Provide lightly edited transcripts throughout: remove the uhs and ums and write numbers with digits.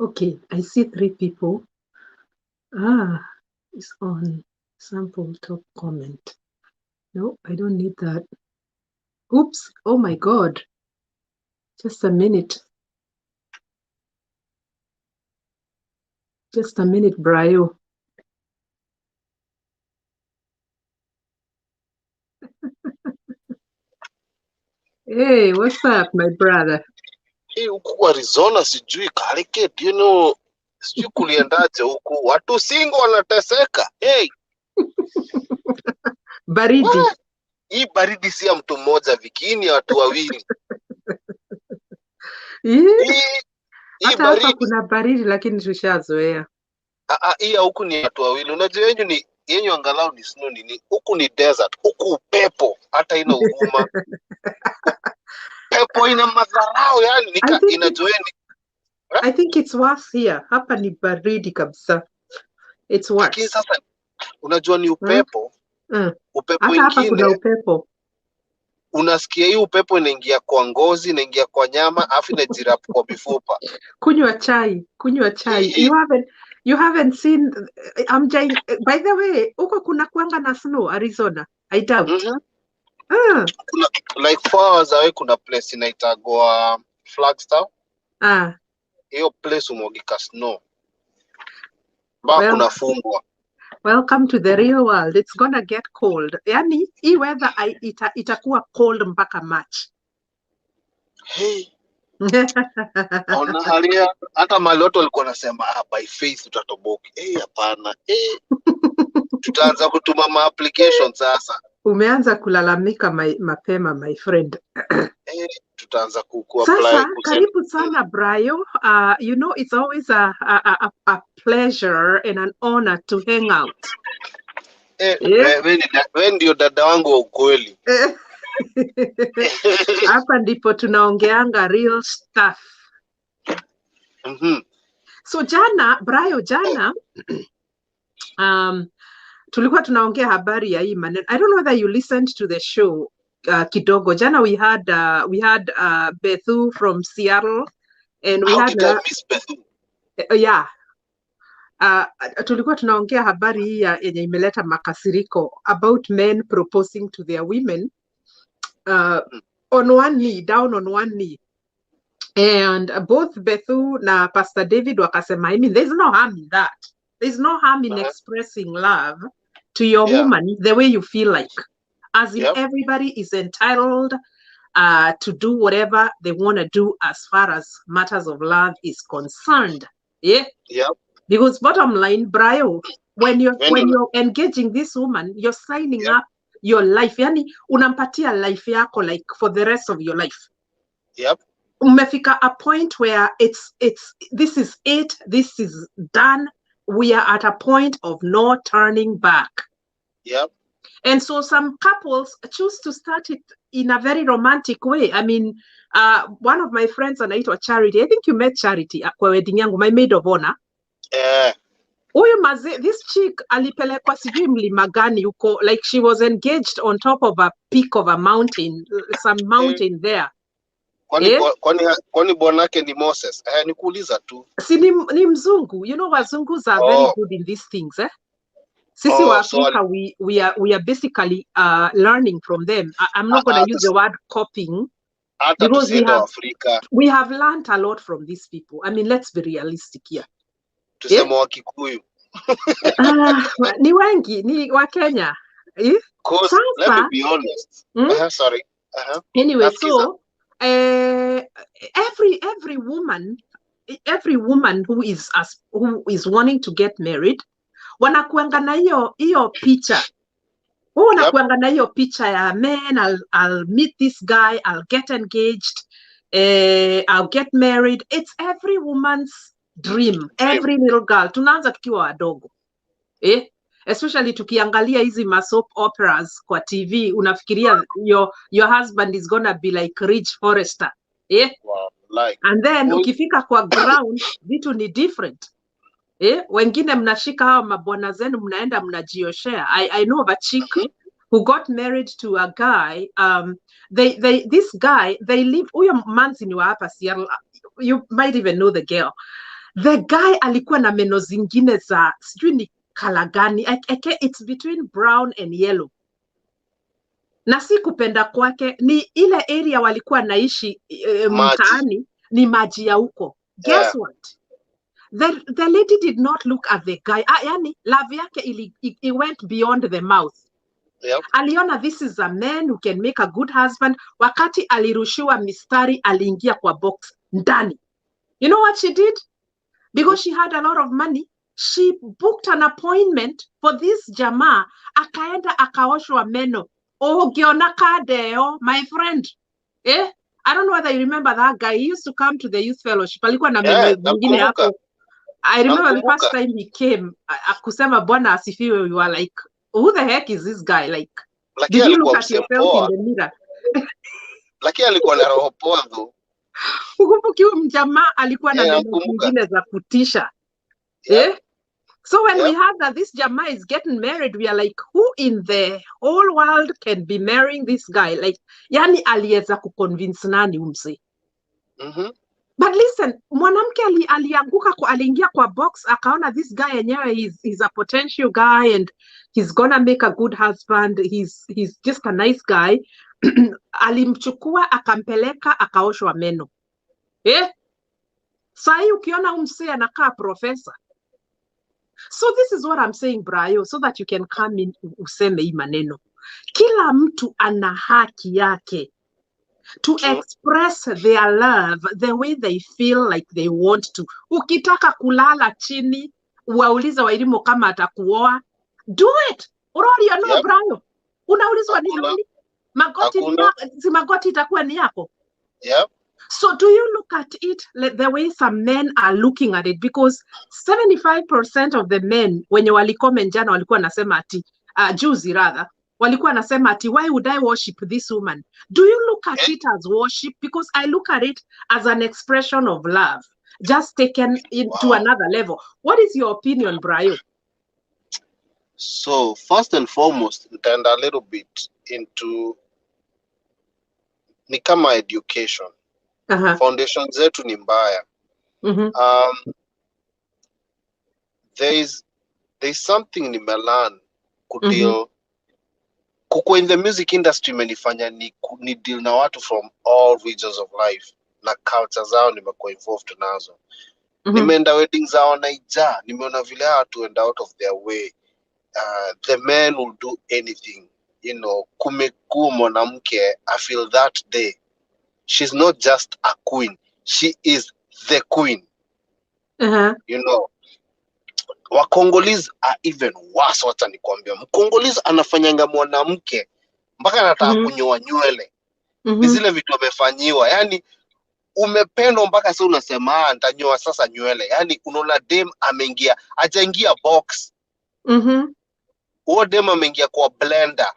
Okay, I see 3 people. Ah, it's on sample top comment. No, I don't need that. Oops. Oh my God. Just a minute. Just a minute, Brayo. Hey, what's up, my brother? Hii huku Arizona sijui Calicut, sijui kuliendaje huku, watu singo wanateseka. Hey, Baridi. hii baridi si ya mtu mmoja vikini ya watu wawili. Hii Hata hapa baridi kuna baridi lakini tushazoea. hii ya huku ni watu wawili. Unajua yenyu angalau ni snow nini. Huku ni desert, huku upepo hata ina huruma. Pepo ina madharau yani inajoeni. I think it's worse here. Hapa ni baridi kabisa. It's worse. Lakini sasa unajua ni upepo. Upepo hata hapa kuna upepo. Unasikia hii upepo inaingia kwa ngozi, inaingia kwa nyama, afu inajirap kwa mifupa. Kunywa chai. You haven't seen by the way, huko kuna kuanga na snow Arizona. I doubt. Kuna like 4 hours away kuna place inaitagwa Flagstaff. Hiyo place umogika snow. Kuna fungwa. Welcome to the real world. It's gonna get cold. Yani, hii weather itakuwa cold mpaka March. Hey. Ona halia, hata maloto walikuwa nasema by faith utatoboki. Hapana. Tutaanza kutuma ma applications sasa. Umeanza kulalamika mapema, my friend. Tutaanza kuapply. Sasa, karibu sana Brayo. You know, it's always a pleasure and an honor to hang out. Wewe ndio dada wangu wa ukweli. Hapa ndipo tunaongeanga real stuff. So Brayo, tulikuwa tunaongea habari ya hii maneno. I don't know whether you listened to the show kidogo. Jana we had Bethu from Seattle and we had Miss Bethu. Yeah. Tulikuwa tunaongea habari hii yenye imeleta makasiriko about men proposing to their women on one knee, down on one knee. And both Bethu na Pastor David wakasema, I mean, there's no harm in that. There's no harm in expressing love to your woman the way you feel like. As in everybody is entitled to do whatever they want to do as far as matters of love is concerned. Yeah? Because bottom line, Brayo, when you're engaging this woman, you're signing up your life. Yani, unampatia life yako like for the rest of your life. Umefika a point where this is it, this is done. We are at a point of no turning back. And so some couples choose to start it in a very romantic way. I mean, one of my friends anaitwa Charity. I think you met Charity kwa wedding yangu, my maid of honor. This chick alipelekwa sijui mlima gani huko, like she was engaged on top of a peak of a mountain, some mountain there. Kwani bwanake ni Moses? Nikuuliza tu. Si ni mzungu. You know, wazungus are very good in these things, Sisi wa Africa, we are basically learning from them. I'm not going to use the word copying because we have learned a lot from these people. I mean, let's be realistic here. Tuseme wa Kikuyu. Ni wengi, ni wa Kenya. Let me be honest. Sorry. Anyway, so every woman who is wanting to get married, wanakuanga na hiyo picha. Wanakuanga na hiyo picha ya, man, I'll meet this guy, I'll get engaged, I'll get married. It's every woman's dream. Every little girl. Tunaanza tukiwa wadogo. Especially tukiangalia hizi soap operas kwa TV, unafikiria your husband is gonna be like Rich Forrester. Wow, and then ukifika kwa ground vitu ni different. Wengine mnashika hawa mabwana zenu mnaenda mnajioshea. I know of a chick who got married to a guy. This guy, they live, huyo manzi ni wa hapa Seattle. You might even know the girl. The guy alikuwa na meno zingine za sijui ni color gani. It's between brown and yellow. Na si kupenda kwake, ni ile area walikuwa naishi mtaani, ni maji ya huko. Guess what? The lady did not look at the guy. Yani love yake it went beyond the mouth. Yep. Aliona this is a man who can make a good husband. Wakati alirushiwa mistari, aliingia kwa box ndani. You know what she did? Because she had a lot of money, she booked an appointment for this jamaa, akaenda akaoshwa meno. Oh, giona kadeo, my friend. I don't know whether you remember that guy. He used to come to the youth fellowship. Alikuwa na meno zingine hapo. I remember the first time he came, akusema bwana asifiwe, we were like, who the heck is this guy? Like did you look at yourself in the mirror? Lakini alikuwa na roho poa though. Ukumbuki mjamaa alikuwa na meno zingine za kutisha. So when we heard that this jamaa is getting married, we are like, who in the whole world can be marrying this guy? Like, yani aliweza kuconvince nani umse? But listen, mwanamke alianguka aliingia kwa box, akaona this guy yenyewe he's a potential guy and he's gonna make a good husband. He's just a nice guy. Alimchukua akampeleka akaoshwa meno. Sahi ukiona umse anakaa professor. So this is what I'm saying, Brayo, so that you can come in useme hii maneno. Kila mtu ana haki yake to express their love the way they feel like they want to. Ukitaka kulala chini, wauliza Wairimu kama atakuoa, do it. Urori ya no, Brayo. Unaulizwa ni nani? Magoti itakuwa ni yako. Yep. So do you look at it the way some men are looking at it? Because 75% of the men wenye walikome jana walikuwa nasema ati, juzi rather, walikuwa nasema ati, why would I worship this woman? Do you look at it as worship? Because I look at it as an expression of love, just taken to another level. What is your opinion, Brayo? So first and foremost, and a little bit into ni kama education. Foundation zetu ni mbaya. There's something nimelan kudeal kuko in the music industry menifanya ni deal na watu from all regions of life na culture zao nimekuwa involved nazo. Nimeenda weddings zao Naija, nimeona vile watu went out of their way. The men will do anything, you know. Kumekuwa mwanamke, I feel that day she's not just a queen, she is the queen. You know, Wakongolese are even worse. Wacha nikwambia, Mkongolese anafanyanga mwanamke mpaka anataka kunyoa nywele. Ni zile vitu amefanyiwa, yani umependwa mpaka sasa unasema nitanyoa sasa nywele. Yani unaona dem ameingia, hajaingia box. Huo dem ameingia kwa blender.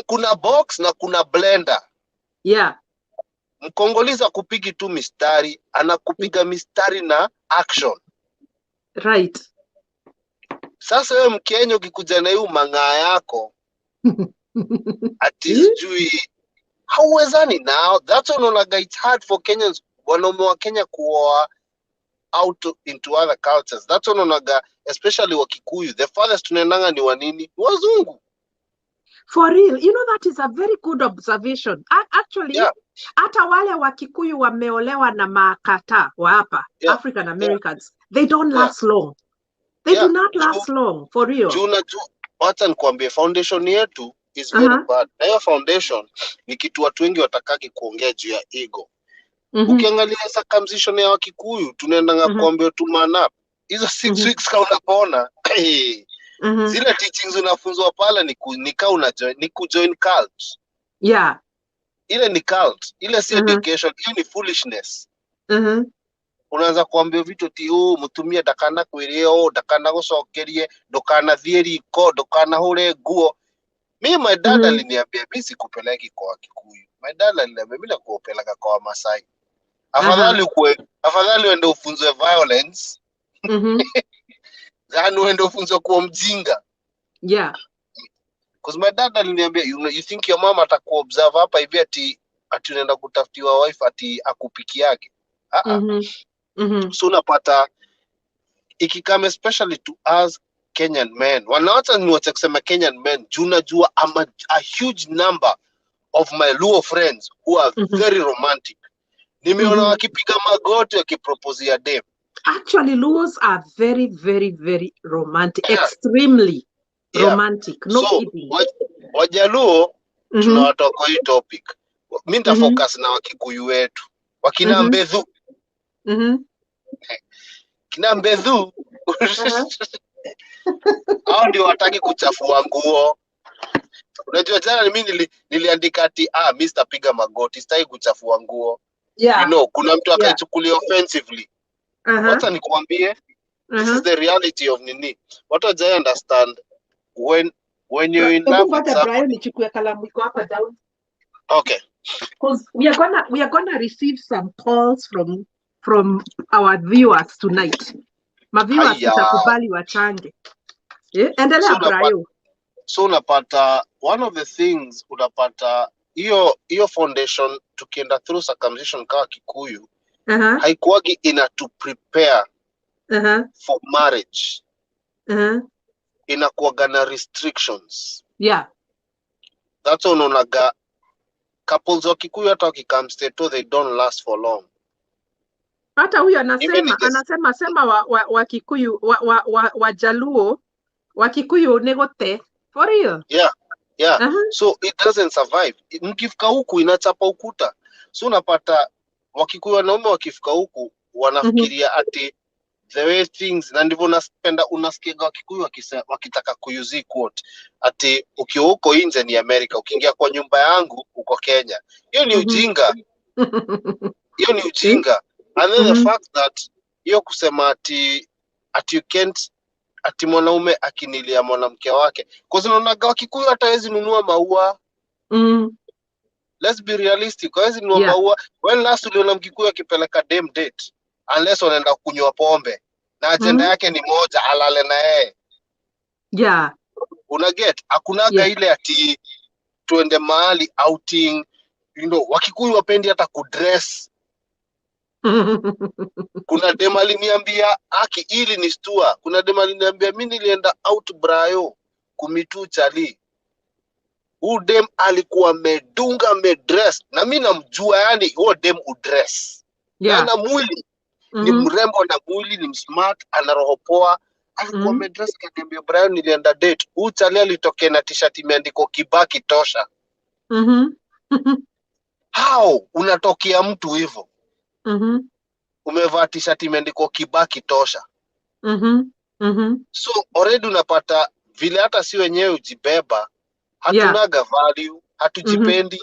Kuna box na kuna blender. Mkongolese akupigi tu mistari, anakupiga mistari na action. Right. Sasa wewe Mkenya ukikuja na hiyo mang'aa yako ati sijui hauwezani now. That's why it's hard for Kenyans, wanaume wa Kenya kuoa out into other cultures. That's why especially Wakikuyu, the farthest tunaendanga ni wanini? Wazungu. For real, you know, that is a very good observation. Actually, hata wale Wakikuyu wameolewa na makata wa hapa, African Americans, they don't last long. They do not last long, for real. Wacha nikwambie, foundation yetu is very bad. Na hiyo foundation ni kitu watu wengi watakaki kuongea juu ya ego. Ukiangalia circumcision ya Wakikuyu, tunaendanga kuambia tu man up. Hizo 6 weeks kama unapona, zile teachings unafunzwa pala ni kujoin cult. Ile ni cult. Ile si education, hiyo ni foolishness. Unaanza kuambia vitu ti mutumia dakana kwireo, dakana gucokerie, dokana thieri ko, dokana hure guo. My dad aliniambia mimi sikupeleki kwa Wakikuyu. My dad aliniambia mimi nakupeleka kwa Masai. Afadhali uende ufunzwe violence. Zani uende ufunzwe kuwa mjinga. Because my dad aliniambia, you think your mama atakuobserve hapa hivi ati unaenda kutafutiwa wife ati akupikiage. So unapata ikikame especially to us Kenyan men, wanaacha niwache kusema Kenyan men, juu najua a huge number of my Luo friends who are very romantic. Nimeona wakipiga magoti wakiproposia dem. Actually, Luos are very, very, very romantic, extremely romantic. No kidding. Wajaluo tunawatoka hii topic. Mimi nitafocus na Wakikuyu wetu. Wakina Mbedhu. Kina Mbedhu. Hao ndio wataki kuchafua nguo. Unajua jana mimi niliandika ati Mr. piga magoti, sitaki kuchafua nguo. You know, kuna mtu akaichukulia offensively. Wacha nikwambie, this is the reality of nini. What I understand when you're in love with somebody. Nichukue kalamu iko hapa down. Okay. Because we are gonna receive some calls from our viewers tonight. My viewers tutakubali wachange. Endelea Brayo. So unapata one of the things unapata hiyo foundation tukienda through circumcision kama Kikuyu haikuwagi ina to prepare for marriage. Inakuwaga na restrictions. That's why unaonaga couples wa Kikuyu hata wakikam state they don't last for long. Hata huyu anasema sema wa Kikuyu wa Jaluo wa Kikuyu negote for real. So it doesn't survive. Mkifika huku inachapa ukuta. So unapata Wakikuyu wanaume wakifika huku wanafikiria ati the way things, na ndivyo unasikia Wakikuyu wakitaka kuuse quote ati ukiwa huko nje ni America, ukiingia kwa nyumba yangu uko Kenya. Hiyo ni ujinga. Hiyo ni ujinga. And then the fact that hiyo kusema ati you can't, ati mwanaume akinilia mwanamke wake, kwa sababu unaona Wakikuyu hata hawezi nunua maua. Let's be realistic. Hawezi nunua maua. When last uliona Mkikuyu akipeleka dem date unless wanaenda kunywa pombe na agenda yake ni moja, alale na yeye. Una get, hakunaga ile ati tuende mahali outing. You know, Wakikuyu wapendi hata kudress. Kuna dem aliniambia ili ni stua. Kuna dem aliniambia mimi nilienda out Brayo kumitu chali. Huyu dem alikuwa medunga medress na mimi namjua, yani huyo dem udress. Ana mwili ni mrembo na mwili ni smart, ana roho poa. Alikuwa medress kaniambia Brayo nilienda date. Huyu chali alitokea na t-shirt imeandikwa Kibaki tosha. How unatokea mtu hivyo? Umevaa t-shirt imeandikwa Kibaki tosha. So already unapata vile hata si wenyewe ujibeba, hatunaga value, hatujipendi.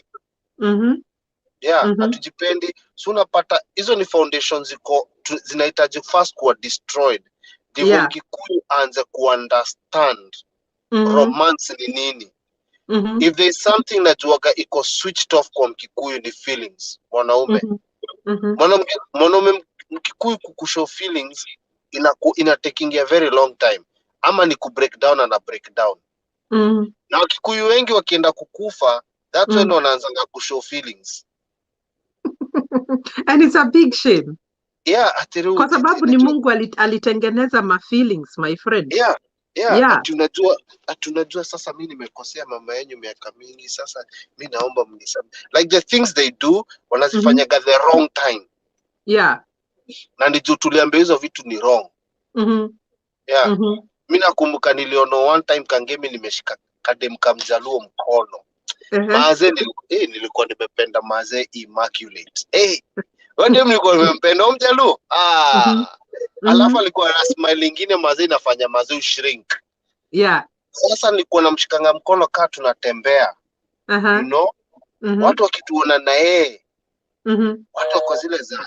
Hatujipendi. So unapata hizo ni foundations zinahitaji first kuwa destroyed. Ndivyo Mkikuyu aanze kuunderstand romance ni nini. If there is something najuaga iko switched off kwa Mkikuyu ni feelings. Mwanaume Mkikuyu kukushow feelings ina taking a very long time, ama ni kubreak down na break down. Na Wakikuyu wengi wakienda kukufa, that's when wanaanza kushow feelings. And it's a big shame. Kwa sababu ni Mungu alitengeneza ma feelings, my friend. Tunajua sasa mimi nimekosea mama yenu miaka mingi, sasa mimi naomba mnisamehe. Like the things they do wanazifanyaga the wrong time. Na ndio tuliambia hizo vitu ni wrong. Mimi nakumbuka niliona one time Kangemi nimeshika kadem kamjaluo mkono. Maze nilikuwa nimependa maze immaculate. Wende nilikuwa nimempenda mjaluo. Alafu alikuwa na smile nyingine maze inafanya maze ushrink. Sasa nilikuwa namshikanga mkono kaa tunatembea. You know? Watu wakituona na yeye. Watu wako zile za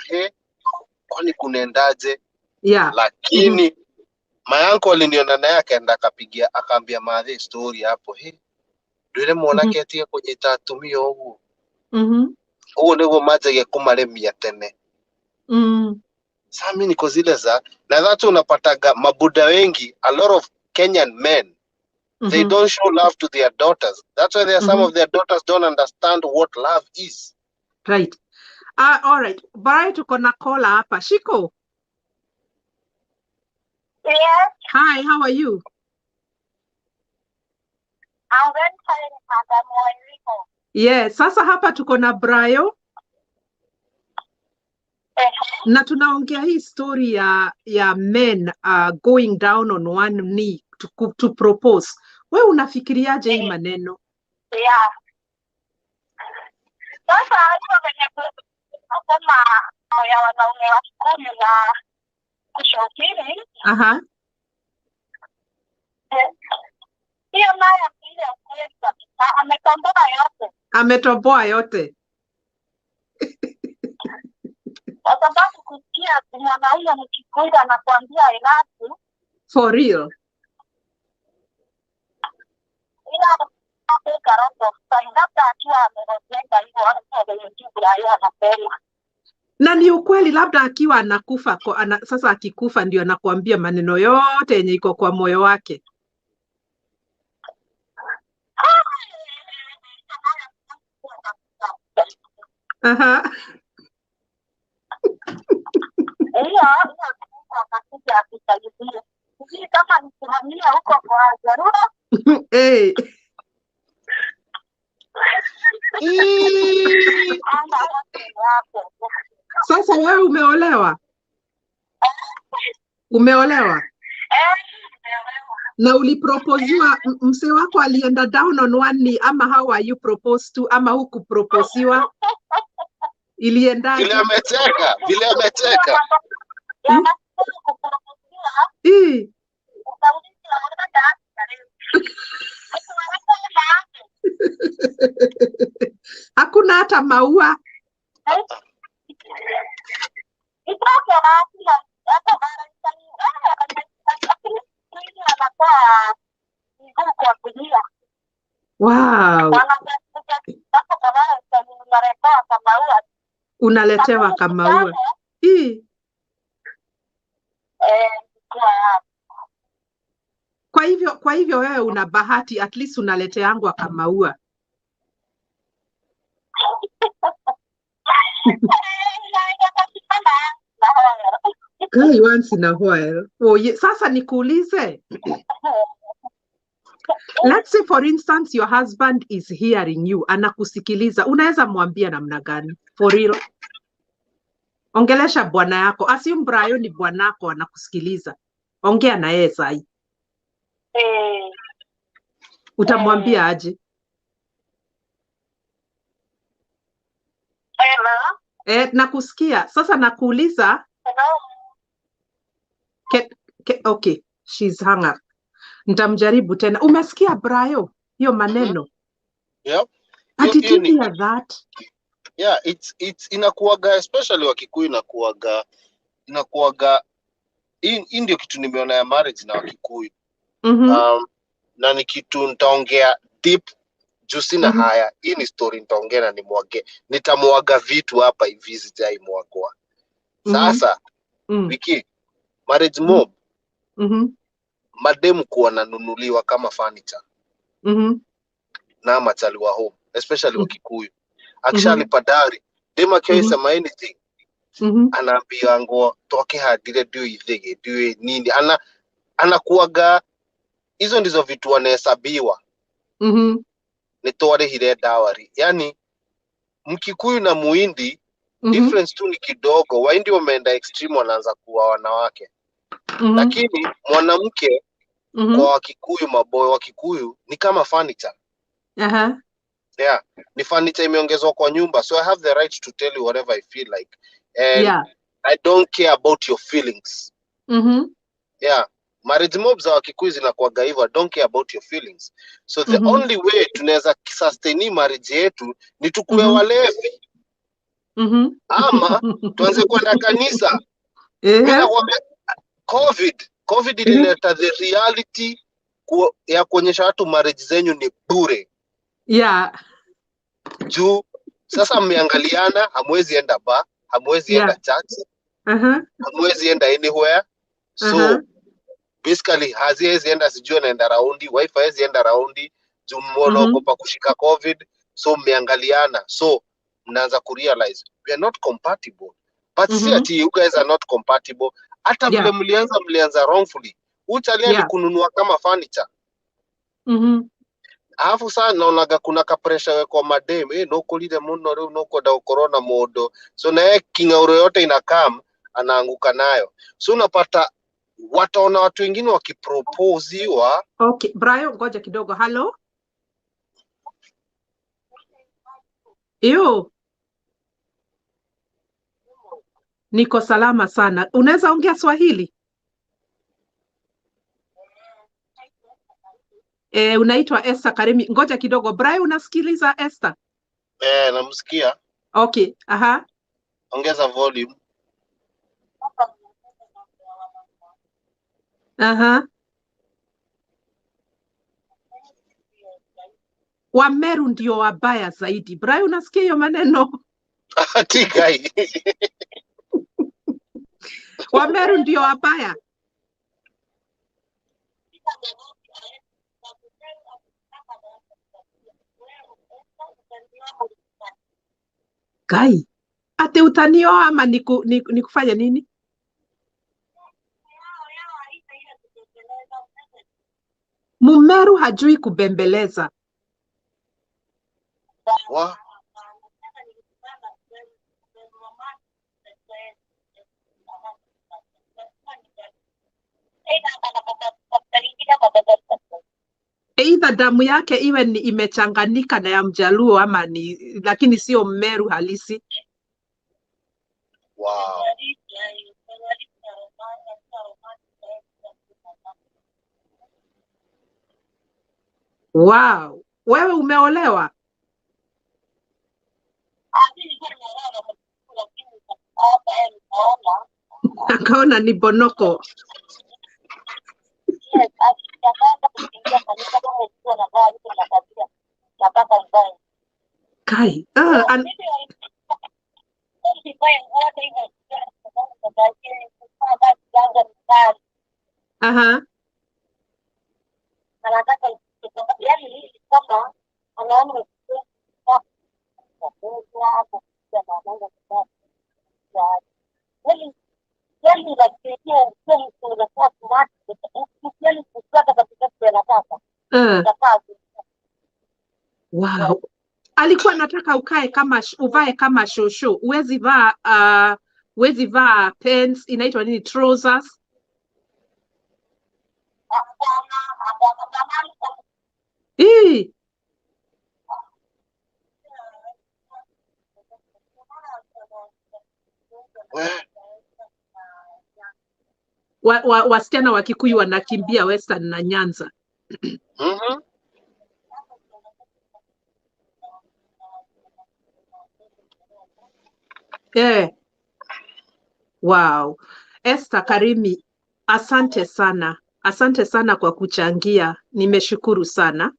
kwani kunaendaje? Lakini mayanko aliniona naye akaenda akaambia madhe story hapo. Ndio muonake atia kwenye tatumio huo. Huo ndio maji ya kumaremia tene. Sasa mimi niko zile za na that's unapataga mabuda wengi, a lot of Kenyan men they don't show love to their daughters. That's why some of their daughters don't understand what love is. Right. All right. Brayo tuko na caller hapa. Shiko. Yes. Hi, how are you? I'm very fine, Madam Moirico. Yes, sasa hapa tuko na Brayo na tunaongea hii story ya men going down on one knee to propose. We unafikiriaje hii maneno? Yeah. Sasa hiyo venye nasema ya wanaume wa Kikuyu na kushauri. Aha. Hiyo nayo ile kweli kabisa, ametomboa yote. Ametoboa yote. Kwa sababu kusikia mwanaume Mkikuyu anakuambia I love you. For real. Ila na ni ukweli, labda akiwa anakufa sasa akikufa ndio anakuambia maneno yote yenye iko kwa moyo wake. Aha. Hey. Sasa wewe umeolewa? Umeolewa? Na uliproposiwa, mse wako alienda down on one knee, ama how are you proposed to, ama hukuproposiwa? Iliendaje? Vile ameteka. Hakuna hata maua. Wow. Unaletewa kama maua. Kwa hivyo wewe una bahati, at least unaleteangwa kama maua. Kai once in a while. Sasa nikuulize. Let's say for instance your husband is hearing you, anakusikiliza, unaweza mwambia namna gani? For real. Ongelesha bwana yako. Assume Brayo ni bwanako anakusikiliza. Ongea na yeye sai. Utamwambia aje? Nakusikia. Sasa nakuuliza. Okay, she's hung up. Nitamjaribu tena. Umesikia Brayo hiyo maneno? Yep. Did you hear that? Yeah, it's inakuaga, especially Wakikuyu inakuaga hii ndio kitu nimeona ya marriage na Wakikuyu. Na ni kitu nitaongea deep juu sina haya. Hii ni story nitaongea na nitamwaga vitu hapa hivi sijaimwagwa. Sasa Wiki, marriage mob mademu kuwa nanunuliwa kama furniture na machali wa home, especially Wakikuyu. Actually padari dema kiaisa anything anaambia ngo toke hadire dio ithege dio nini, anakuaga hizo ndizo vitu wanahesabiwa. Ni tore hile dawari. Yani Mkikuyu na Muhindi difference tu ni kidogo. Wahindi wameenda extreme, wanaanza kuwa wanawake. Lakini mwanamke kwa Wakikuyu, maboy Wakikuyu ni kama furniture. Yeah, ni furniture imeongezwa kwa nyumba. So I have the right to tell you whatever I feel like. And I don't care about your feelings. Yeah, marriage mobs za Wakikuyu zinakuaga hivyo, I don't care about your feelings. So the only way tunaweza sustain marriage yetu ni tukue walevi. Ama tuanze kwenda kanisa. Bila kuambia COVID ilileta the reality ya kuonyesha watu marriage zenyu ni bure. Juu sasa mmeangaliana, hamwezi enda bar, hamwezi enda church, hamwezi enda anywhere. So basically haziwezi enda, sijui naenda raundi, wife haezi enda raundi juu mnaogopa kushika COVID. So mmeangaliana. So mnaanza kurealize we are not compatible. But see ati you guys are not compatible. Hata vile mlianza wrongfully. Uchali alikununua kama furniture. Alafu saa naonaga kuna ka pressure kwa madem, no kulile muno leo no koda corona modo. So na kingauro yote inakam anaanguka nayo. So unapata wataona watu wengine wakiproposiwa. Okay, Brayo, ngoja kidogo. Hello? Yo. Niko salama sana. Unaweza ongea Swahili? Unaitwa Esther Karimi. Ngoja kidogo. Brayo, unasikiliza Esther? Namsikia. Okay, aha. Ongeza volume. Aha. Wameru ndio wabaya zaidi. Brayo, unasikia hiyo maneno? Tikai. Wameru ndio wabaya. Kai, ate utanioa ama nikufanya nini? Mumeru hajui kubembeleza. Wa? Either damu yake iwe ni imechanganika na ya Mjaluo ama lakini sio Mmeru halisi. Wow. Wow. Wewe umeolewa? Akaona ni bonoko. Kai. Aha. Wow. Alikuwa anataka uvae kama shosho. Huwezi vaa pants, inaitwa nini, trousers. Wasichana wa Kikuyu wanakimbia Western na Nyanza. Wow. Esther Karimi, asante sana. Asante sana kwa kuchangia. Nimeshukuru sana.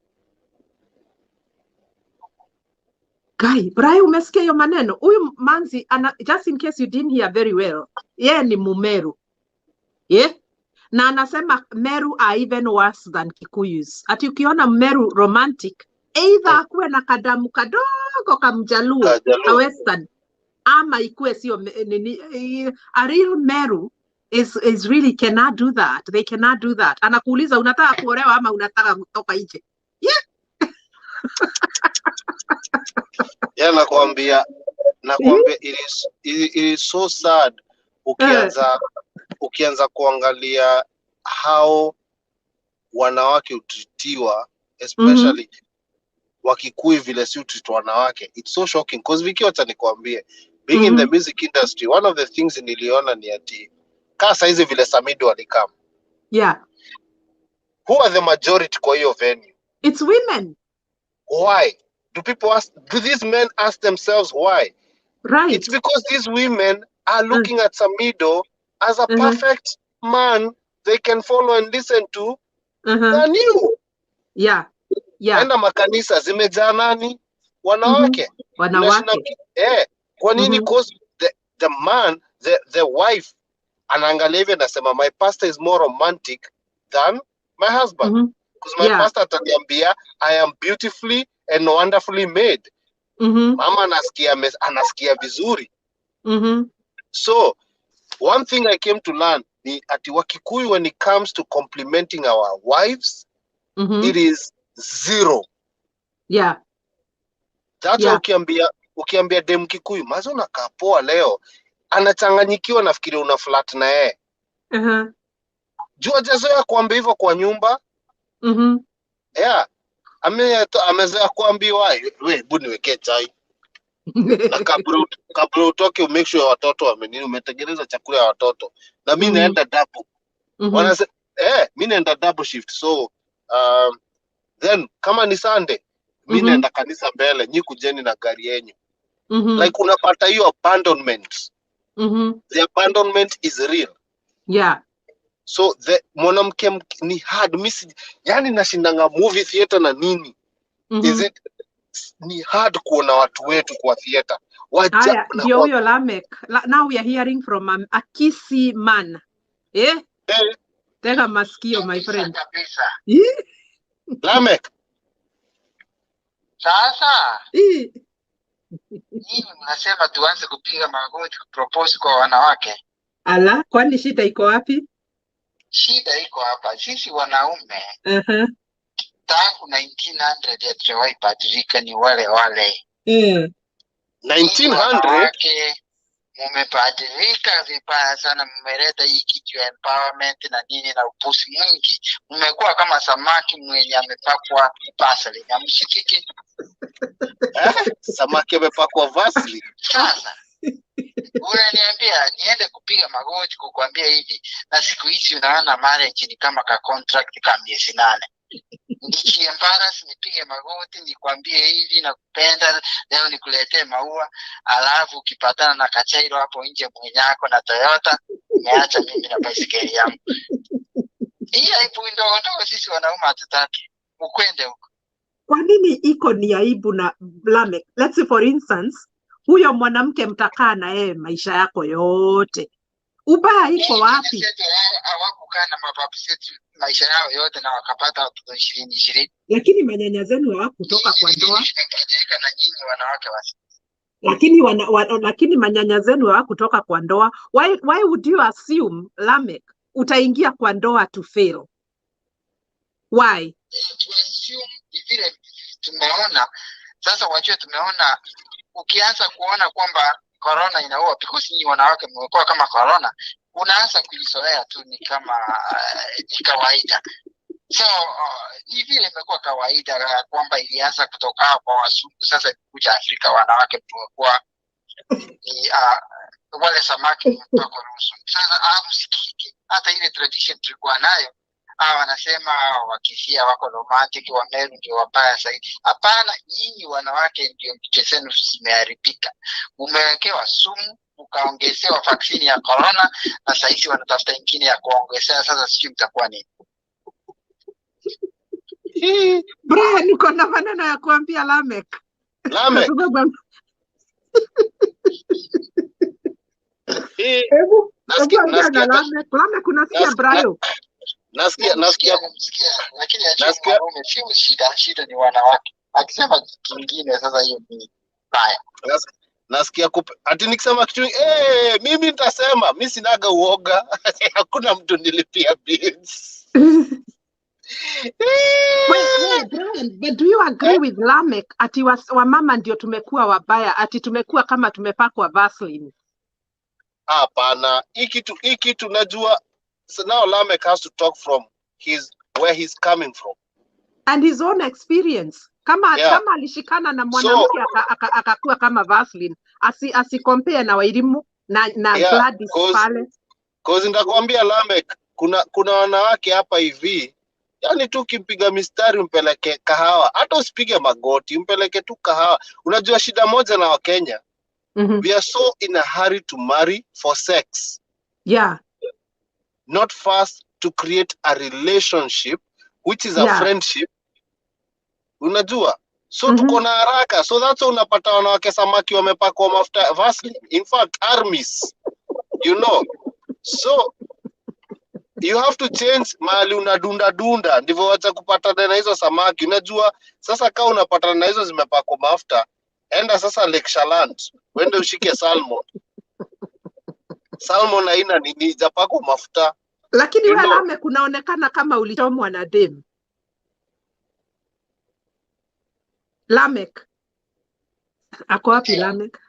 Guy, Brayo, umesikia hiyo maneno? Huyu manzi, just in case you didn't hear very well, yeye ni Mumeru. Na anasema Meru are even worse than Kikuyus. Ati ukiona Meru romantic, either akuwe na kadamu kadogo kamjaluo ka Western, ama ikuwe sio a real Meru is really cannot do that. They cannot do that. Anakuuliza unataka kuolewa ama unataka kutoka nje? Nakwambia it is so sad ukianza kuangalia how wanawake utritiwa, especially Wakikuyu vile si utritiwa wanawake. It's so shocking because Viki, wacha nikwambie, being in the music industry, one of the things niliona ni ati kasa hizi vile Samido alikam. Who are the majority kwa hiyo venue? It's women. Why? Do these men ask themselves why? Right. It's because these women are looking at Samido as a perfect man they can follow and listen to. Than you. Enda makanisa zimejaa nani? Wanawake. Wanawake. Kwa nini? Because the man, the wife, anaangalia hivi anasema my pastor is more romantic than my husband. Because my pastor ataniambia I am beautifully and wonderfully made. Mama anasikia vizuri. So one thing I came to learn ni ati Wakikuyu, when it comes to complimenting our wives, it is zero. Yeah. That's why ukiambia dem Kikuyu, mazo unakaa poa leo, anachanganyikiwa, nafikiri una flat na yeye. Jua jazoea kuambia hivyo kwa nyumba. Yeah. Amezoea kuambiwa, we hebu niwekee chai. Na kabla utoke make sure watoto umetengeneza chakula ya watoto. Na mimi naenda double. Wanasema mimi naenda double shift. So then kama ni Sunday, mimi naenda kanisa mbele, nyi kujeni na gari yenyu. Like unapata hiyo abandonment. The abandonment is real. Yeah. So the mwanamke ni hard yani nashindanga movie theater na nini. Is it ni hard kuona watu wetu kwa theater. Ndio huyo Lamek. Now we are hearing from a Kisii man. Tega masikio my friend. Lamek. Sasa. Nini mnasema tuanze kupiga magoti kupropose kwa wanawake? Ala, kwani shida iko wapi? Shida iko hapa. Sisi wanaume. Tangu 1900 hatujawahi badilika, ni wale wale. 1900 mmebadilika vibaya sana, mmeleta hii kitu ya empowerment na nini na upusi mwingi. Mmekuwa kama samaki mwenye amepakwa Vaseline, amshikiki. Samaki amepakwa Vaseline. Sasa unaniambia niende kupiga magoti kukuambia hivi, na siku hizi unaona marriage ni kama ka contract ka miezi 8. Nikiembarrass nipige magoti nikwambie hivi nakupenda leo nikuletee maua, alafu ukipatana na kachairo hapo nje mwenyako na Toyota, niacha mimi na baisikeli yangu. Hii aibu ndogo sisi wanaume hatutaki. Ukwende huko. Kwa nini iko ni aibu na Lamek? Let's say for instance, huyo mwanamke mtakaa na yeye maisha yako yote. Ubaya iko wapi? Hawakukaa na mababu zetu maisha yao yote na wakapata watoto 20. Lakini manyanya zenu hawakutoka kwa ndoa. Na nyinyi wanawake wasi. Lakini manyanya zenu hawakutoka kwa ndoa. Why would you assume, Lamek, utaingia kwa ndoa to fail? Why? To assume vile tumeona. Sasa wajue tumeona, ukianza kuona kwamba corona inaua, because nyinyi wanawake mmekuwa kama corona, unaanza kuizoea tu ni kama ni kawaida. So ni vile imekuwa kawaida kwamba ilianza kutoka kwa wazungu, sasa kuja Afrika wanawake mmekuwa ni wale samaki mpaka ruhusu. Sasa msikiki hata ile tradition tulikuwa nayo. Wanasema Wakisia wako romantic, Wameru ndio wabaya zaidi. Hapana, nyinyi wanawake ndio vichwa zenu zimeharibika. Umewekewa sumu, ukaongezewa vaccine ya corona, na sasa hivi wanatafuta nyingine ya kuongezea. Sasa sijui mtakuwa nini. Brayo, niko na maneno ya kuambia Lamek. Hebu Lamek unasikia Brayo? Nasikia lakini shida ni wanawake. Akisema kingine sasa hiyo ni baya. Nasikia ati nikisema kitu mimi nitasema mimi sinaga uoga. Hakuna mtu nilipia bills. Wait, Brian, but do you agree with Lamek ati wamama ndio tumekuwa wabaya, ati tumekuwa kama tumepakwa Vaseline? Hapana, hii kitu najua. So now Lamek has to talk from where he's coming from and his own experience. Kama alishikana na mwanamke akakuwa kama Vaseline, asi compare na Wairimu na Gladys pale. Cause nitakwambia Lamek, kuna wanawake hapa hivi, yani tu kimpiga mistari umpeleke kahawa, hata usipige magoti, umpeleke tu kahawa. Unajua shida moja na Wakenya, we are so in a hurry to marry for sex. Yeah. Not first to create a relationship which is a friendship. Unajua, so tuko na haraka, so that's unapata wanawake samaki wamepakwa mafuta Vaseline, in fact armies, you know. So you have to change mahali unadunda ndivyo wacha kupata na hizo samaki. Unajua sasa kama unapata na hizo zimepakwa mafuta, enda sasa Lake Shalant, wende ushike salmon. Salmon haina nini, japako mafuta. Lakini wewe Lamek kunaonekana kama ulichomwa na dem. Lamek. Ako wapi Lamek?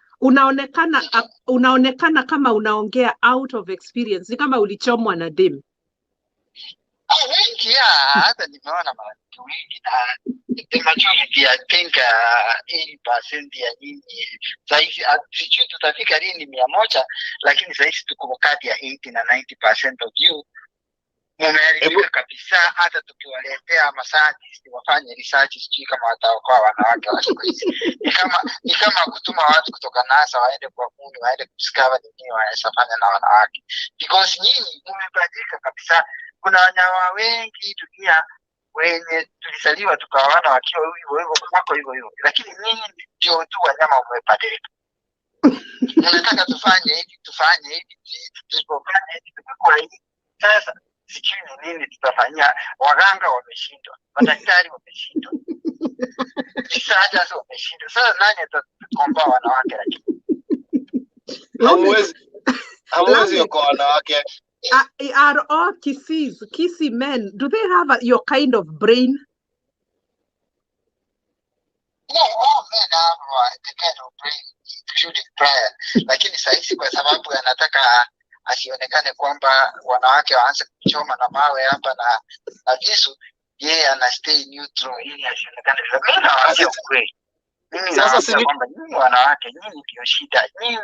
Unaonekana kama unaongea out of experience. Ni kama ulichomwa na dem. Wengi hata nimeona marafiki wengi na the majority I think 80% ya nyinyi sahizi sijui tutafika lini 100, lakini sahizi tuko kati ya 80 na 90% of you mumeelimika kabisa. Hata tukiwaletea mascientists wafanye research, sijui kama wataokoa wanawake wa siku hizi. Ni kama kutuma watu kutoka NASA waende kwa Mungu, waende kudiscover nini wanaweza fanya na wanawake, because nyinyi mmebadilika kabisa. Kuna wanyama wengi dunia wenye tulizaliwa tukawaona wakiwa hivyo wako hivyo, lakini nyinyi ndio tu wanyama wamebadilika. Mnataka tufanye hivi tusipofanya hivi tutakuwa hivi. Sasa sijui ni nini tutafanyia. Waganga wameshindwa, madaktari wameshindwa, researchers wameshindwa. Sasa nani atakomboa wanawake? Lakini hamwezi kwa wanawake. Are all Kisii men, do they have your kind of brain? No, all men have the kind of brain, including Brayo. Lakini sahizi kwa sababu anataka asionekane kwamba wanawake waanze kuchoma na mawe hapa na visu, yeye ana stay neutral ili asionekane. Mimi nawaambia ukweli. Sasa si kwamba nyinyi wanawake, nyinyi ndio shida. Nyinyi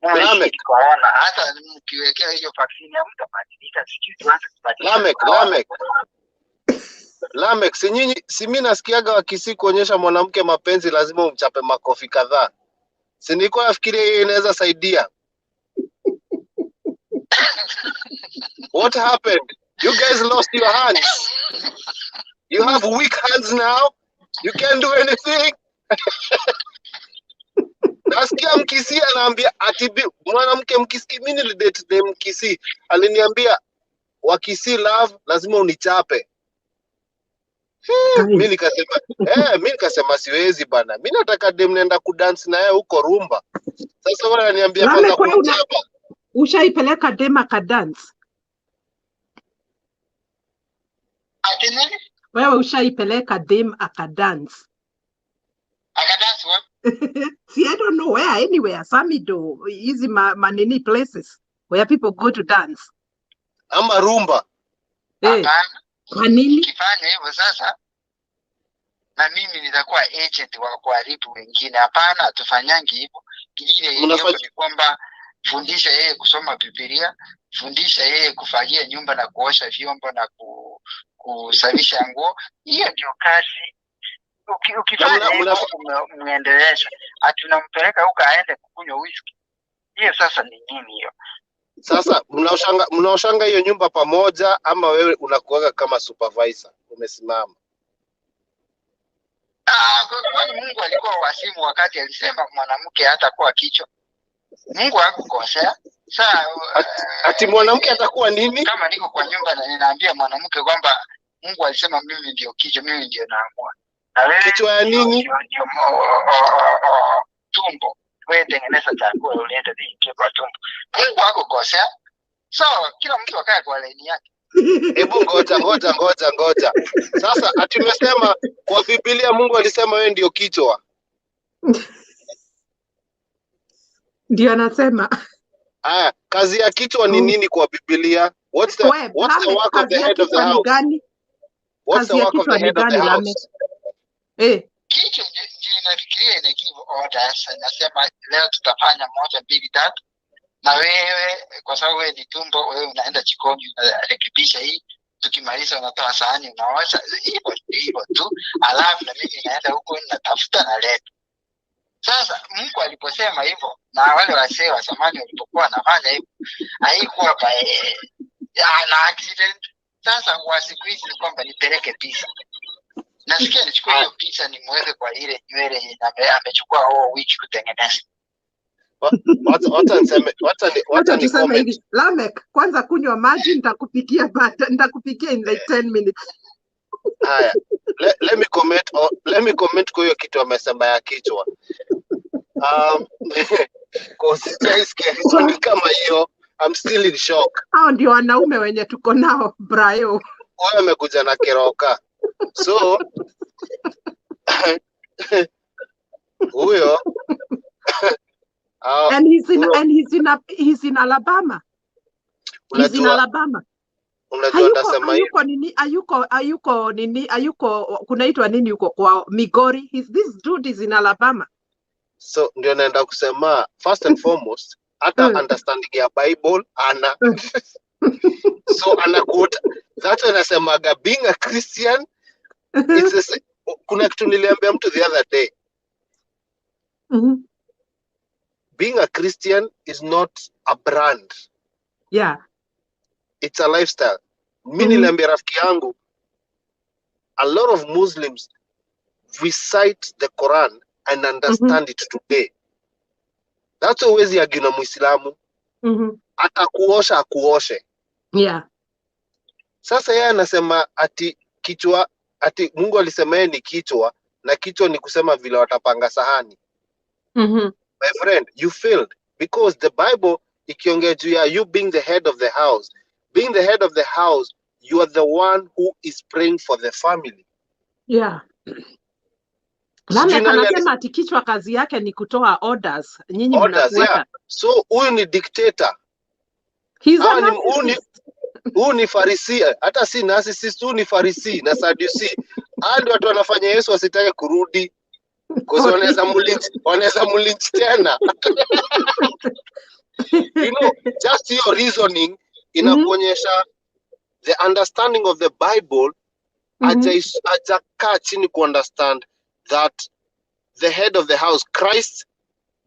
mmeona hata mkiwekea hiyo vaccine ya mtabadilika, sijui tuanze kubadilika. Lamek, si mimi nasikiaga wakisi kuonyesha mwanamke mapenzi lazima umchape makofi kadhaa. Si nilikuwa nafikiria hiyo inaweza saidia. What happened? You guys lost your hands. You have weak hands now. You can't do anything. Nasikia Mkisi anaambia ati mwanamke Mkisi, mimi nilidate na Mkisi, aliniambia wakisi love lazima unichape. Mimi nikasema siwezi bana. Mimi nataka dem nenda kudance na yeye huko Rumba. Sasa wewe unaniambia kwanza kuchapa. Ushaipeleka dem akadance? Ati nini? Wewe ushaipeleka dem akadance? Akadance what? See, I don't know where, anywhere. Samido, easy manini places where people go to dance. Ama Rumba. Kwa nini? Kifanya hivyo sasa na mimi nitakuwa agent wa kuharibu wengine. Hapana, tufanyangi hivyo. Ile ni kwamba fundisha yeye kusoma Biblia, fundisha yeye kufagia nyumba na kuosha vyombo na kusafisha nguo. Hiyo ndio kazi. Ukifanya muendelesha, tunampeleka huko aende kukunywa whisky. Hiyo sasa ni nini hiyo? Sasa mnaoshanga hiyo nyumba pamoja ama wewe unakuaga kama supervisor umesimama? Kwani Mungu alikuwa wasimu wakati alisema mwanamke hatakuwa kichwa? Mungu hakukosea. Sasa ati mwanamke atakuwa nini? Kama niko kwa nyumba na ninaambia mwanamke kwamba Mungu alisema mimi ndio kichwa, mimi ndio naamua. Kichwa ya nini? Tumbo. Wewe tengeneza chakula ulete dinge kwa tumbo. Mungu hakukosea. So kila mtu akae kwa laini yake. Hebu ngoja. Sasa ati umesema kwa Biblia Mungu alisema wewe ndio kichwa. Ndio anasema. Kazi ya kichwa ni nini kwa Biblia? What's the work of the head of the house? What's the work of the head of the house? Kichwa inafikiria ina give orders, nasema leo tutafanya 1 2 3, na wewe kwa sababu wewe ni tumbo, wewe unaenda jikoni unarekebisha hii, tukimaliza unatoa sahani unaosha, hivyo tu, alafu na mimi naenda huko natafuta na leta. Sasa Mungu aliposema hivyo na wale wasee wa zamani walipokuwa wanafanya hivyo, haikuwa na accident. Sasa wasikizi ni kwamba nipeleke pizza. Nasikia nichukue hiyo pizza nimweke kwa ile nywele amechukua wiki kutengeneza. Wacha niseme hivi. Lamek, kwanza kunywa maji, nitakupikia in like 10 minutes. Haya. Let me comment kwa hiyo kitu amesema ya kichwa. kama hiyo, I'm still in shock. Hao ndio wanaume wenye tuko nao, Brayo. Wao wamekuja na keroka. So huyo and he's in Alabama. He's in Alabama. Unajua ndasema ayuko kunaitwa nini huko kwa Migori. This dude is in Alabama. So ndio naenda kusema first and foremost hata understanding ya Bible ana so ana quote that anasemaga being a Christian it's kuna kitu niliambia mtu the other day. Being a Christian is not a brand. Yeah. It's a lifestyle. Mimi niliambia rafiki yangu, a lot of Muslims recite the Quran and understand it today. That's always ya gina Muislamu. Atakuosha akuoshe. Yeah. Sasa yeye anasema ati kichwa, ati Mungu alisema yeye ni kichwa na kichwa ni kusema vile watapanga sahani. My friend, you failed because the Bible ikiongea juu ya you being the head of the house. Being the head of the house, you are the one who is praying for the family. Yeah. Lame anasema ati kichwa kazi yake ni kutoa orders. Nyinyi mnafuata. Yeah. So huyu ni dictator. He's a narcissist. Huyu ni Farisi, hata si narcissist, huyu ni Farisi na Sadducee. Ndio watu wanafanya Yesu asitake kurudi. Kwa sababu wanaweza mulinch tena. You know, just your reasoning inakuonyesha the understanding of the Bible. Hajakaa chini ku understand that the head of the house, Christ,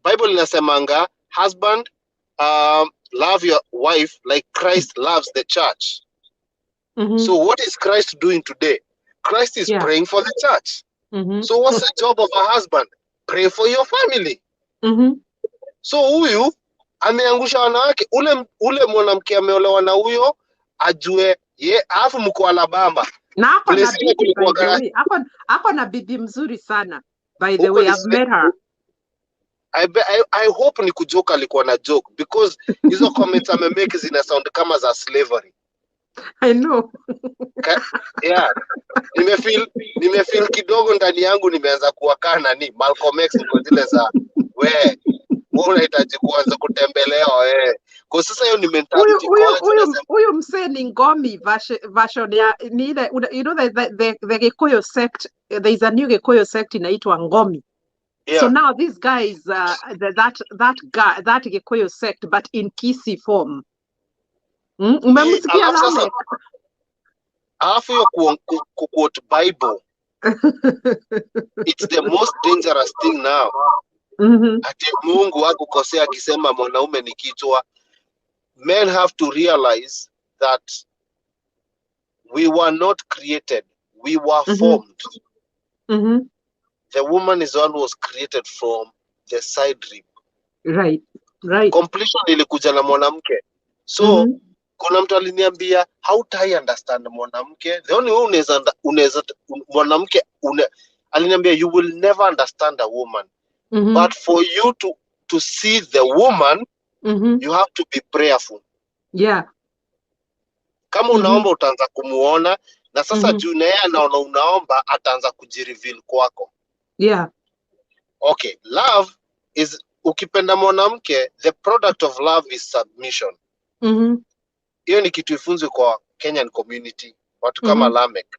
Bible inasemanga husband love your wife like Christ loves the church. So what is Christ doing today? Christ is praying for the church. So what's the job of a husband? Pray for your family. So huyu ameangusha wanawake, ule mwanamke ameolewa na huyo ajue alafu mko Alabama. Na ako na bibi mzuri sana. By the way, I've met her. I hope ni kujoka alikuwa na joke because hizo comments amemake zina sound kama za slavery. I know. Yeah. Nimefeel kidogo ndani yangu nimeanza kuwakaa nani Malcolm X kwa zile za wewe unahitaji kuanza kutembelewa kwa sasa hiyo ni mentality huyu msee ni ngomi version ya ni ile you know the Gikuyu sect. There is a new Gikuyu sect inaitwa ngomi. Yeah. So now this guy is that Gikuyu sect but in Kisi form. Umemsikia Lame? Alafu hiyo quote Bible. It's the most dangerous thing now. Ati Mungu hakukosea akisema mwanaume ni kichwa. Men have to realize that we were not created, we were formed. The woman is the one who was created from the side rib. Right. Completion ilikuja na mwanamke. So kuna mtu aliniambia how do I understand mwanamke? The only way unaweza mwanamke aliniambia you will never understand a woman. But for you to see the woman, you have to be prayerful. Yeah. Kama unaomba utaanza kumuona na sasa juu na yeye anaona unaomba ataanza kujireveal kwako. Yeah. Okay, love is ukipenda mwanamke, the product of love is submission. Hiyo ni kitu ifunzwe kwa Kenyan community, watu kama Lamek.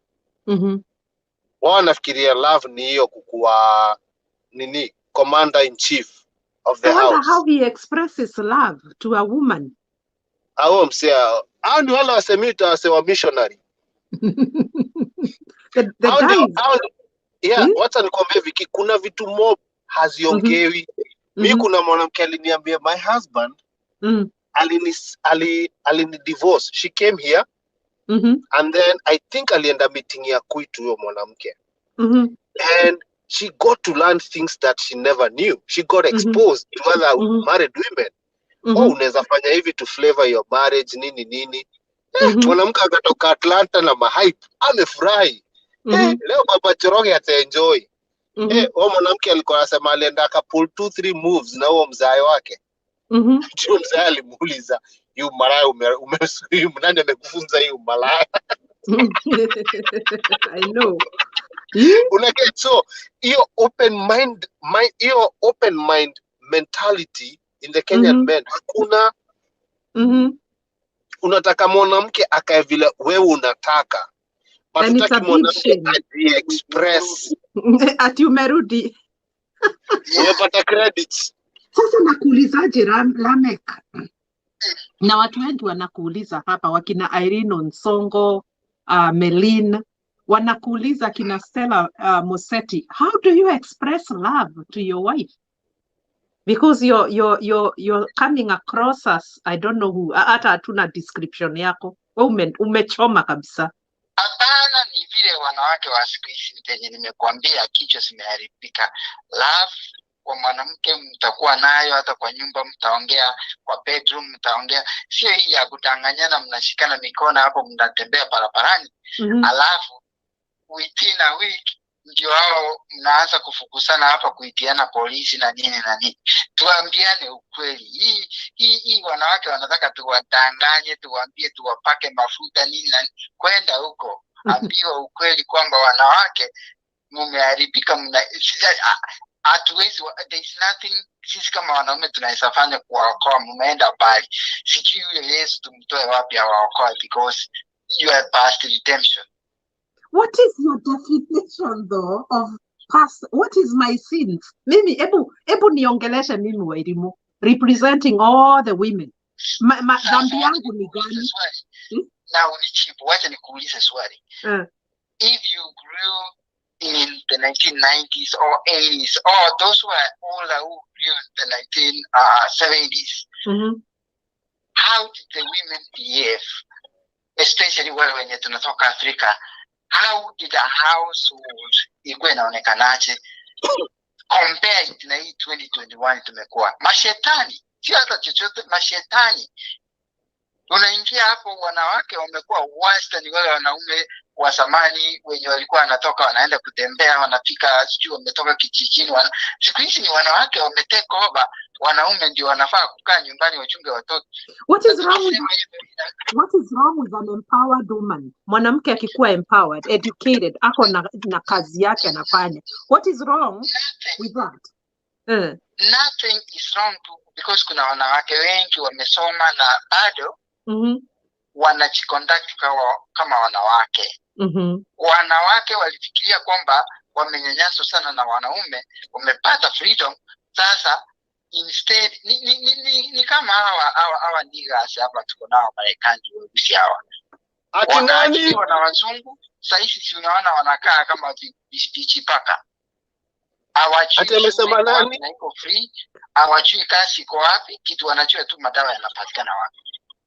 Wao wanafikiria love ni hiyo kukuwa nini, commander in chief of the house. I wonder how he expresses love to a woman. Au msea, ni wale wasemita wasewa missionary. the guys. Yeah, wacha nikwambie Viki, kuna vitu mob haziongewi. Mimi kuna mwanamke aliniambia my husband alini divorce. She came here and then I think alienda meeting ya Kuitu huyo mwanamke. And she got to learn things that she never knew. She got exposed to other married women. Unaweza fanya hivi to flavor your marriage nini. Mwanamke akatoka Atlanta na mahype. Amefurahi. Leo Baba Choroge ata enjoy. huyo mwanamke alikuwa anasema alienda akapull 2-3 moves na huo mzae wake. Ndio mzae alimuuliza, yu malaya nani amekufunza hiyo malaya? I know. So hiyo open mind mentality in the Kenyan men hakuna. Unataka mwanamke akae vile wewe unataka, hatutaki mwanamke express ati umerudi umepata credits. Sasa nakuulizaje Lamek, na watu wengi wanakuuliza hapa, wakina Irene Onsongo, Melin, wanakuuliza kina Stella Moseti, how do you express love to your wife? Because you're coming across as I don't know who, hata hatuna description yako. Umechoma kabisa. Hapana, ni vile wanawake wa siku hizi penye nimekuambia kichwa zimeharibika. Love kwa mwanamke mtakuwa nayo, hata kwa nyumba mtaongea, kwa bedroom mtaongea. Sio hii ya kudanganyana, mnashikana mikono hapo mnatembea barabarani. Alafu within a week ndio hao mnaanza kufukuzana hapa, kuitiana polisi na nini na nini. Tuambiane ukweli. Hii wanawake wanataka tuwadanganye, tuwaambie tuwapake mafuta nini na kwenda huko. Ambiwa ukweli kwamba wanawake mmeharibika, hatuwezi, there is nothing sisi kama wanaume tunaweza fanya kuwaokoa. Mmeenda mbali, sijui yule Yesu tumtoe wapi awaokoe, because you are past redemption. What is your definition though of past? What is my sins? Mimi ebu niongeleshe mimi Wairimu, representing all the women. Dhambi yangu ni gani? Na unichibu, wacha nikuulize swali. If you grew in the 1990s or 80s, or those who are older who grew in the 1970s, how did the women behave? Especially when you tunatoka Africa, how did a household ikuwa inaonekanaje? Compare it na hii 2021 tumekuwa. Mashetani, sio hata chochote, mashetani. Unaingia hapo, wanawake wamekuwa wastani wale wanaume wa zamani wenye walikuwa wanatoka wanaenda kutembea, wanafika sijui wametoka kijijini. Siku hizi ni wanawake wametake over, wanaume ndio wanafaa kukaa nyumbani wachunge watoto. What is wrong with an empowered woman? Mwanamke akikuwa empowered, educated, ako na kazi yake anafanya. What is wrong with that? Nothing is wrong because kuna wanawake wengi wamesoma na bado wanajiconduct kama wanawake. Wanawake walifikiria kwamba wamenyanyaswa sana na wanaume, wamepata freedom. Sasa instead ni kama hawa niggas hapa tuko nao Marekani, weusi hawa. Wakati wana wazungu, sasa si unaona wanakaa kama vichipaka. Hawajui amesema nani na iko free, hawajui kazi iko wapi, kitu wanajua tu madawa yanapatikana wapi.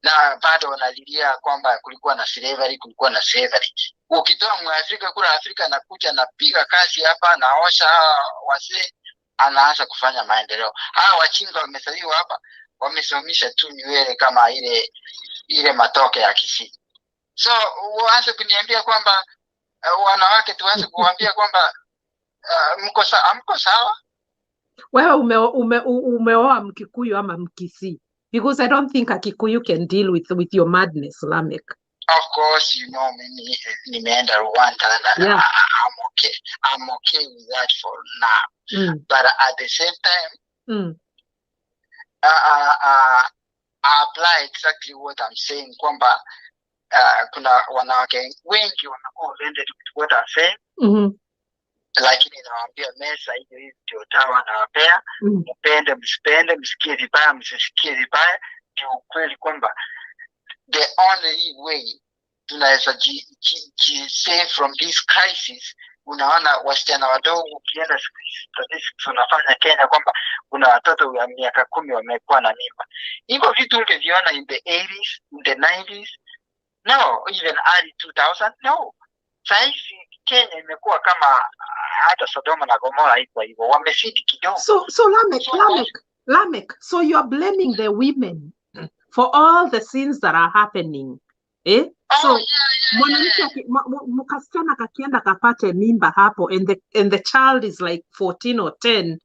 Na bado wanalilia kwamba kulikuwa na slavery, kulikuwa na slavery. Ukitoa Mwafrika kula Afrika anakuja anapiga kazi hapa, anaosha wazee, anaanza kufanya maendeleo. Hawa wachinga wamesaliwa hapa, wamesomesha tu nywele kama ile matoke ya Kisii. So uanze kuniambia kwamba wanawake tuanze kuambia kwamba mko sawa? Wewe umeoa Mkikuyu ama Mkisii? Because I don't think a Kikuyu can deal with your madness, Lamek. Of course, you know me, nimeenda Rwanda and yeah. I'm okay with that for now. But at the same time, I apply exactly what I'm saying, kwamba kuna wanawake wengi wanakuwa offended with what I'm saying. Lakini nawaambia mesa hiyo ndio dawa nawapea. Mpende msipende, msikie vibaya msisikie vibaya, ndio ukweli kwamba the only way tunaweza save from this crisis. Unaona wasichana wadogo, ukienda statistics unafanya Kenya kwamba kuna watoto wa miaka 10 wamekuwa na mimba. Hivyo vitu ungeviona in the 80s, in the 90s, no, even early 2000, no. Sasa Kenya imekuwa kama hata Sodoma na Gomora iko hivyo, wamezidi kidogo. So Lamek, so you are blaming the women for all the sins that are happening eh? Oh, So yeah, yeah, mwanamke yeah. mkasichana kakienda kapate mimba hapo and the child is like 14 or 10,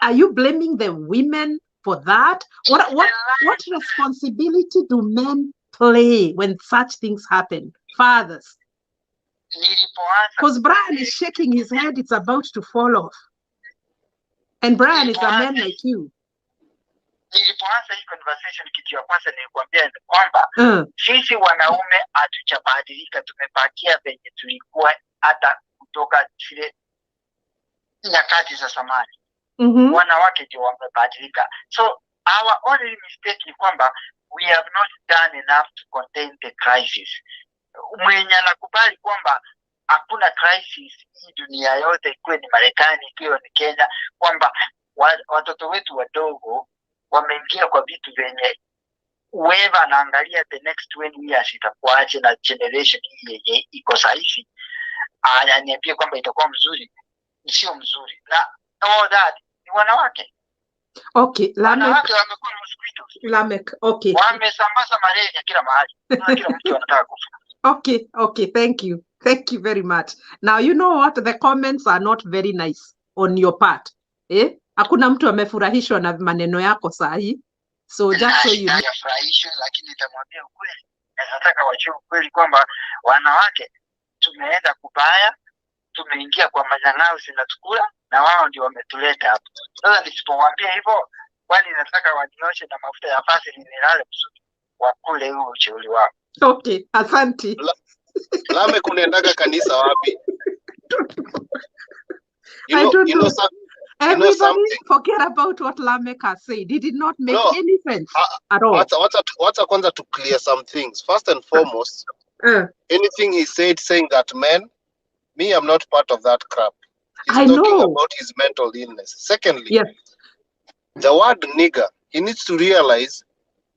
are you blaming the women for that? What responsibility do men play when such things happen? Fathers. Nilipoanza Because Brian is shaking his head, it's about to fall off. And Brian is a man like you. Nilipoanza hii conversation, kitu ya kwanza nilikwambia ni kwamba sisi wanaume hatujabadilika, tumebakia venye tulikuwa hata kutoka zile nyakati za zamani. Wanawake ndio wamebadilika. So our only mistake ni kwamba we have not done enough to contain the crisis. Mwenye anakubali kwamba hakuna crisis hii dunia yote, ikiwe ni Marekani, ikiwe ni Kenya, kwamba watoto wetu wadogo wameingia kwa vitu venye whoever anaangalia the next 20 years itakuwaje na generation hii yenye iko sahihi, ananiambia kwamba itakuwa mzuri, sio mzuri. Na all that ni wanawake. Okay, wanawake wamekuwa mosquitoes. Lamek, okay. Wamesambaza malaria kila mahali. Kila mtu anataka kufa. Okay, thank you. Thank you very much. Now, you know what? The comments are not very nice on your part. Hakuna mtu amefurahishwa na maneno yako sahi. So just so you know. Nafurahishwa, lakini nitamwambia ukweli. Nataka wajue ukweli kwamba wanawake tumeenda kubaya, tumeingia kwa manyang'au zinatukula na wao ndio wametuleta hapo. Sasa nisipomwambia hivyo, kwani nataka wanioshe na mafuta ya Vaseline nilale mzuri, wakule huo ucheuli wao. Okay, asante. Lame kunaendaga kanisa wapi? I don't know. Everybody forget about what Lamek has said. He did not make any sense at all. What's kwanza to clear some things. First and foremost, anything he said saying that me, I'm not part of that crap. He's talking about his mental illness. Secondly, the word nigger, he needs to realize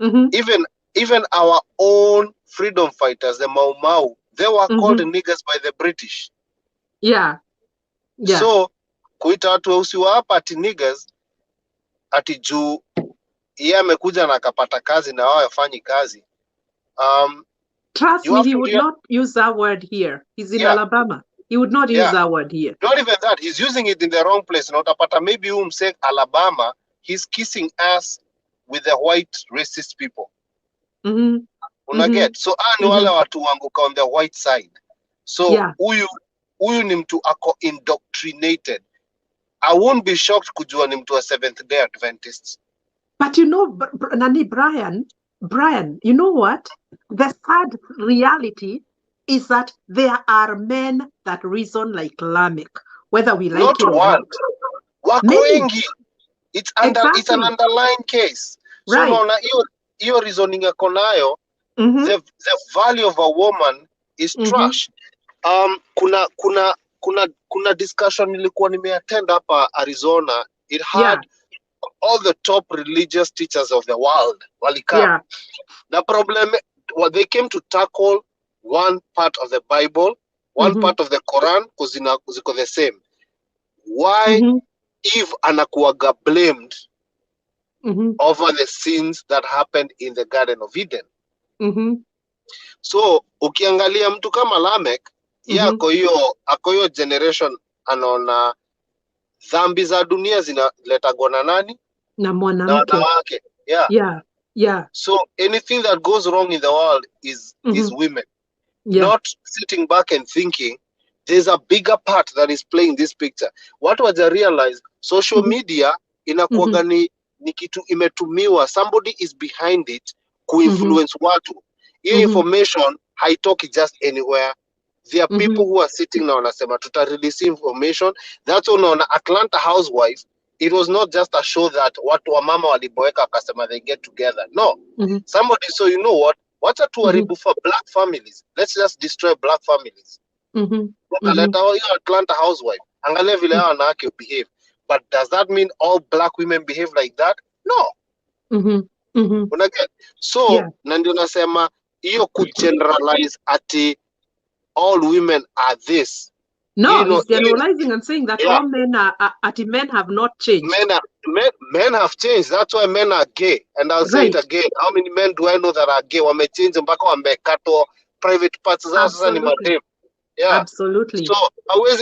even our own freedom fighters, the Mau Mau, they were called niggers by the British. Yeah. So, kuita watu weusi wa hapa ati niggers, ati juu yeye amekuja na akapata kazi na wao wafanyi kazi. Trust me, he would not use that word here. He's in Alabama. He would not use that word here. Not even that. He's using it in the wrong place. Not apata maybe say Alabama, he's kissing ass with the white racist people. Unaget? So ni wale watu wanguka on the white side. So huyu ni mtu ako indoctrinated. I won't be shocked kujua ni mtu wa Seventh-day Adventists. But you know, Brian, you know what? The sad reality is that there are men that reason like Lamek, whether we like it or not. Wakoengi. It's an underlying case. Right. So naona hiyo reasoning yako nayo, the value of a woman is trash. Kuna discussion nilikuwa nimeattend hapa Arizona. It had all the top religious teachers of the world. Walika. The problem, they came to tackle one part of the Bible, one part of the Quran, because ziko the same. Why Eve anakuwaga blamed over the sins that happened in the Garden of Eden? So ukiangalia mtu kama Lamek, ako hiyo generation anaona dhambi za dunia zinaletagwa na nani? Na mwanamke. Na wanawake. Yeah. So anything that goes wrong in the world is women. Not sitting back and thinking there's a bigger part that is playing this picture. What was I realize? Social media inakuwaga ni kitu imetumiwa. Somebody is behind it ku-influence watu. Hiyo information haitoki just anywhere. There are people who are sitting now wanasema tuta-release information. That's on Atlanta Housewife. It was not just a show that watu wa mama waliboeka wakasema they get together. No. Somebody, so you know what? Wacha tuharibu for black families. Let's just destroy black families. Wakaleta hiyo Atlanta Housewife. Angalia vile hao wanawake behave. But does that mean all black women behave like that? No. Unaget? So, na ndio nasema hiyo ku-generalize ati all women are this. No, he's generalizing and saying that all men men have not changed. Men have changed. That's why men are gay. And I'll say it again. How many men do I know that are gay? Wamechange mpaka wamekatwa private parts zao sasa ni madem. Yeah. Absolutely. So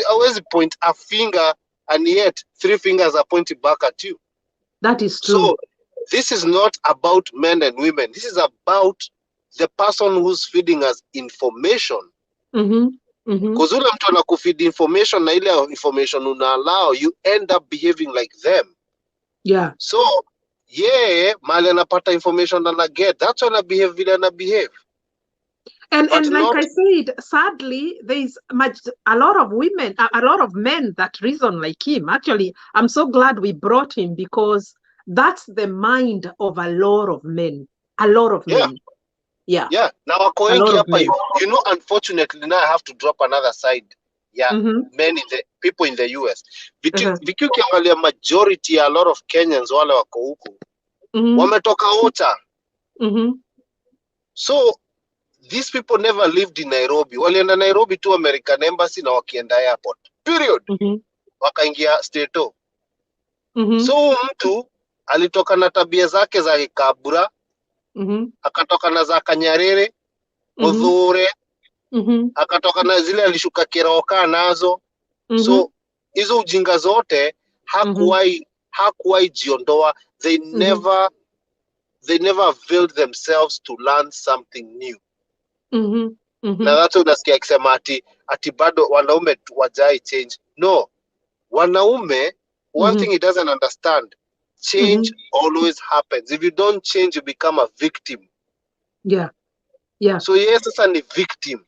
always point a finger, and yet 3 fingers are pointing back at you. That is true. So this is not about men and women. This is about the person who's feeding us information. Because ule mtu anakufeed information na ile information una allow, you end up behaving like them. Yeah. So mali anapata information and get, that's when I behave vile ana behave. And But like not, I said, sadly, there's a lot of women, a lot of men that reason like him. Actually, I'm so glad we brought him, because that's the mind of a lot of men. A lot of men. Yeah. Yeah. Now wako wengi hapa, you know, unfortunately now I have to drop another side. Yeah. Men in the people in the US. Viki ukiangalia majority, a lot of Kenyans wale wako huku. Wametoka Ota. So these people never lived in Nairobi. Walienda Nairobi to American Embassy na wakienda airport. Period. Wakaingia Stato. So mtu alitoka na tabia zake za Kabura, akatoka na za Kanyarere, Odhure, akatoka na zile alishuka Kiroka nazo. So hizo ujinga zote hakuwahi jiondoa. They never availed themselves to learn something new. Na watu unasikia akisema ati bado wanaume wajai change. No, wanaume, one thing he doesn't understand, change always happens. If you don't change, you become a victim. Yeah. So yes, sasa ni victim.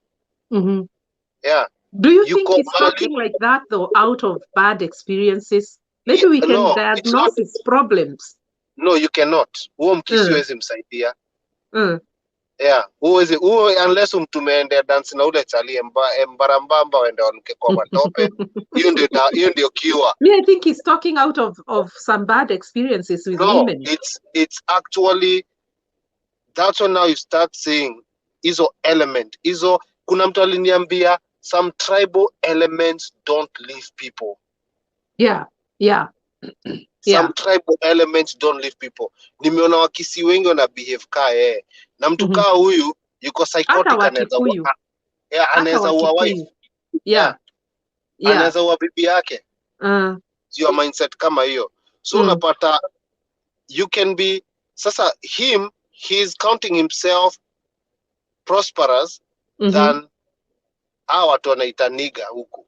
Yeah. Do you think he's talking like that though, out of bad experiences? Maybe we can diagnose his problems. No, you cannot. Huo mkisi wezi msaidia. Yeah, unless umtumeende dance na ule chali mbarambamba wende wanuke kwa matope. Hiyo ndio cure. Me, I think he's talking out of some bad experiences with women. It's actually, that's when now you start seeing hizo element. Kuna mtu aliniambia some tribal elements don't leave people. Yeah. Some tribal elements don't leave people. Nimeona wakisi wengi wana behave kaa na mtu kaa huyu yuko psychotic, anaweza ua wife. Anaweza ua bibi yake. Your mindset kama hiyo. So unapata you can be, sasa he's counting himself prosperous than hawa watu wanaita niga huku.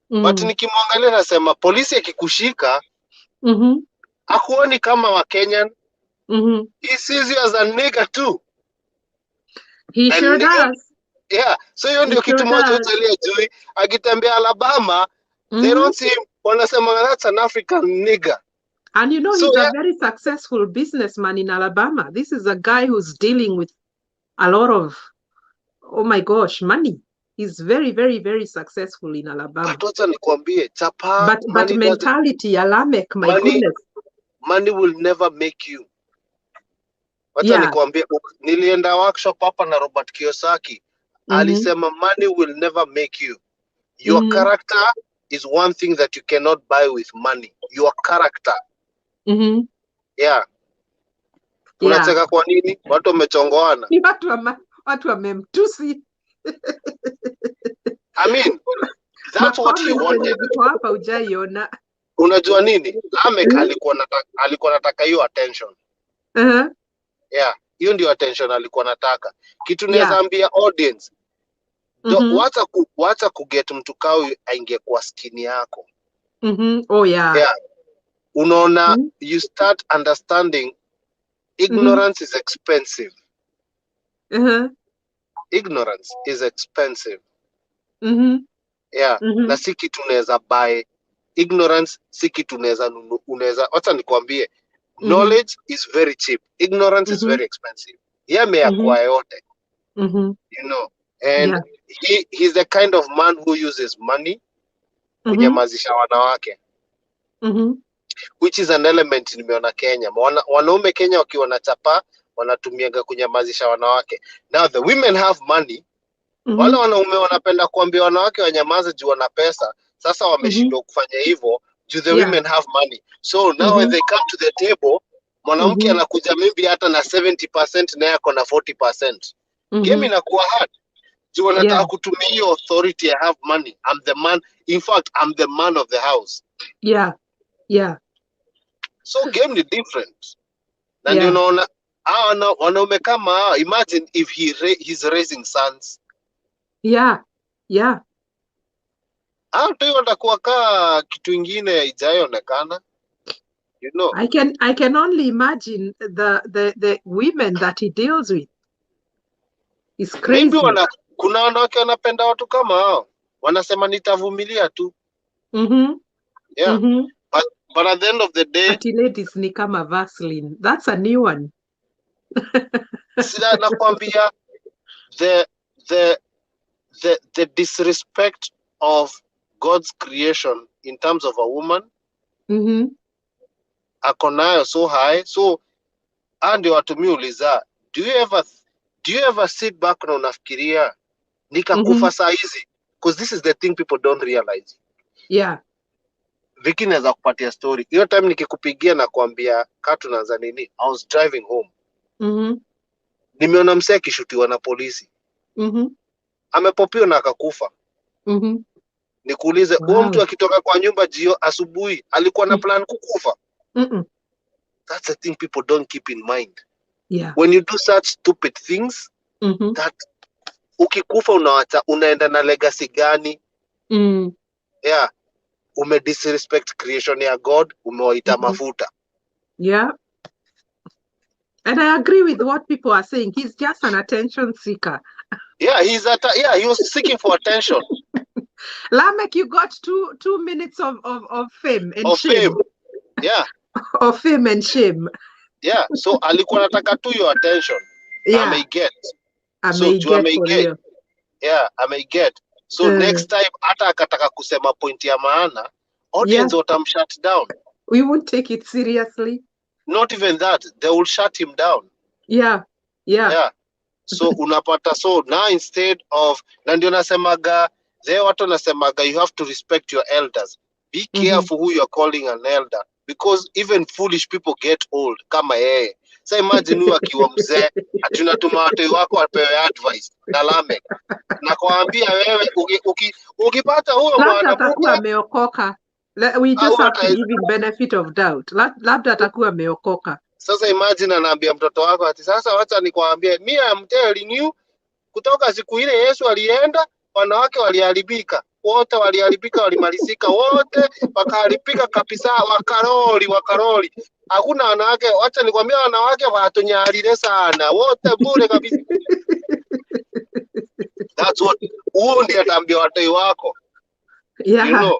But nikimwangalia nasema polisi akikushika hakuoni kama wa Kenyan. He sees you as a nigger too. He sure does. Yeah, so hiyo ndio kitu moja utalia juu. Akitembea Alabama, they don't see him, wanasema that's an African nigger. And you know, he's a very successful businessman in Alabama. This is a guy who's dealing with a lot of, oh my gosh, money. He's very, very, very successful in Alabama. But nikwambie, chapa, but mentality, Alamek, my goodness. Money will never make you. Nikwambie, nilienda workshop hapa na Robert Kiyosaki. Alisema money will never make you. Your character is one thing that you cannot buy with money. Your character. Yeah. Unacheka kwa nini? Watu wamechongoana. Watu wamemtusi. I mean, that's what he wanted. Hapa hujaiona. Unajua nini? Lamek alikuwa nataka hiyo attention. Yeah, hiyo ndio attention alikuwa nataka. Kitu naweza ambia audience, wacha kuget mtu kao aingie kwa skin yako. Oh yeah. Yeah. Unaona, you start understanding ignorance is expensive. Ignorance is expensive. Yeah. Na si kitu unaweza buy. Ignorance si kitu unaweza, wacha nikwambie, knowledge is very cheap. Ignorance is very expensive. Yameacquire yote. You know, and he's the kind of man who uses money kunyamazisha wanawake. Which is an element nimeona Kenya. Wanaume Kenya wakiwa na chapa wanatumiaga kunyamazisha wanawake. Now the women have money. Wale wanaume wanapenda kuambia wanawake wanyamaze juu wana pesa. Sasa wameshindwa kufanya hivyo juu the women have money. So now when they come to the table, mwanamke anakuja maybe hata na 70% na yako na 40%. Game inakuwa hard. You wanataka kutumia hiyo authority, I have money, I'm the man, in fact I'm the man of the house. Yeah. So game ni different. Na ndio unaona wanaume kama imagine if he's raising sons. Yeah. Ndio watakuwa kaa kitu ingine ijayoonekana. You know. I can only imagine the women that he deals with. It's crazy. Maybe kuna wanawake wanapenda watu kama hao. Wanasema nitavumilia tu. Yeah. But at the end of the day, Ladies ni kama Vaseline. That's a new one. Sila nakwambia the disrespect of God's creation in terms of a woman. Akonayo so high. So ndio watu miuliza, do you ever sit back na unafikiria nikakufa saa hizi? Because this is the thing people don't realize. Yeah. Viki naweza kupatia story. Hiyo time nikikupigia na kuambia katu naanza nini, I was driving home. Nimeona msee akishutiwa na polisi. Amepopiwa na akakufa. Nikuulize, huyo mtu akitoka kwa nyumba asubuhi alikuwa na plan kukufa? That's the thing people don't keep in mind. Yeah. When you do such stupid things, that ukikufa unaenda na legacy gani? Yeah. Disrespect creation ya God, umewaita mafuta. Yeah. And I agree with what people are saying. He's just an attention seeker. Yeah, he was seeking for attention. Lamek, you got two minutes of fame and shame. Fame. Yeah. Of fame and shame. Yeah, so alikuwa anataka tu your attention. Yeah. I may get. Yeah, I may get. So next time hata akataka kusema point ya maana, audience watam shut down. We won't take it seriously. Not even that, they will shut him down. Yeah. So unapata, so now instead of, na ndio nasemaga, watu nasemaga you have to respect your elders. Be careful who you're calling an elder, because even foolish people get old kama yeye. So imagine huyu akiwa mzee, atunatuma watu wako wapewe advice na Lamek. Na kuambia wewe ukipata huyo mwana atakuwa ameokoka. We just have to give him benefit of doubt. Labda atakuwa ameokoka. Sasa imagine anaambia mtoto wako ati sasa wacha nikwambie, me am telling you, kutoka siku ile Yesu alienda, wanawake waliharibika. Wote waliharibika, walimalizika wote, wakaharibika kabisa, wakaroli. Hakuna wanawake, wacha nikwambia wanawake watonyalile sana. Wote bure kabisa. That's what huo ndiye ataambia watoi wako. Yeah. You know.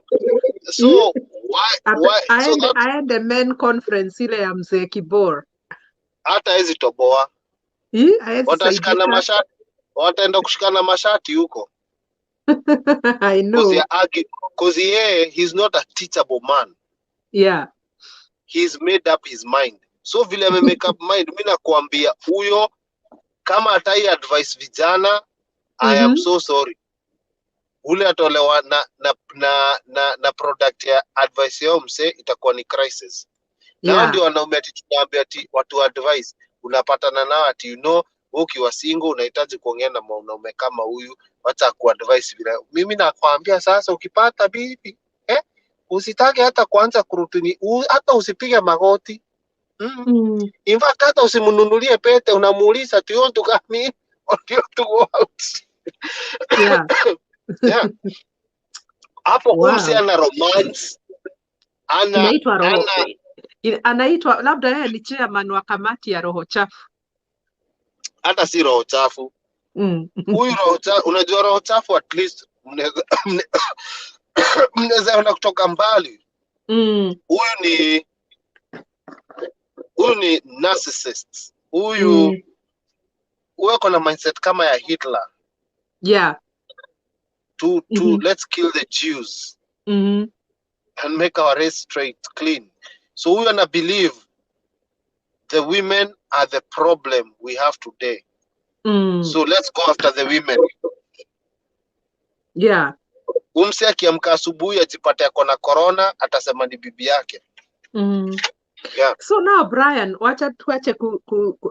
So I had the men conference ile ya mzee Kibor. Hata hizi toboa. Watashikana mashati. Wataenda kushikana mashati huko. I know. Because he's not a teachable man. Yeah. He's made up his mind. So vile make up mind, mimi nakwambia huyo kama atai advice vijana, I am so sorry. Ule atolewa na product ya advice yao mse itakuwa ni crisis. Nao ndio wanaume tunaambia ati watu advice, unapatana nao ati you know, ukiwa single unahitaji kuongea na mwanaume kama huyu, wacha kuadvise vile. Mimi nakwambia sasa ukipata bibi, usitake hata kuanza kurutini, hata usipige magoti. In fact hata usimununulie pete, unamuuliza tu you want to come in or do you want to go out? Yeah. Yeah. Hapo umsi ana romance. Anaitwa labda yeye ni chairman wa kamati ya roho chafu. Hata si roho chafu. Huyu roho chafu, unajua roho chafu at least mnaweza ona kutoka mbali. Huyu ni narcissist. Huyu uko na mindset kama ya Hitler. Yeah. Let's kill the Jews and make our race straight, clean. So we wanna believe the women are the problem we have today. So let's go after the women. Yeah. Umsi akiamka asubuhi ajipate ako na corona, atasema ni bibi yake. Yeah. So now Brian, wacha tuache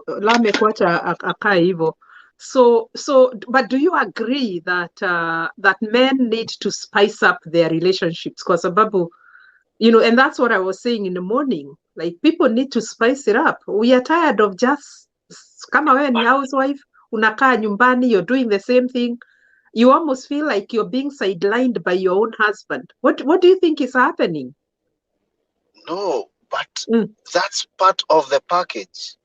Lamek wacha akae hivyo. But do you agree that that men need to spice up their relationships? Because sababu, and that's what I was saying in the morning. Like, people need to spice it up. We are tired of just, kama wewe ni housewife, unakaa nyumbani, you're doing the same thing. You almost feel like you're being sidelined by your own husband. What do you think is happening? No, but that's part of the package.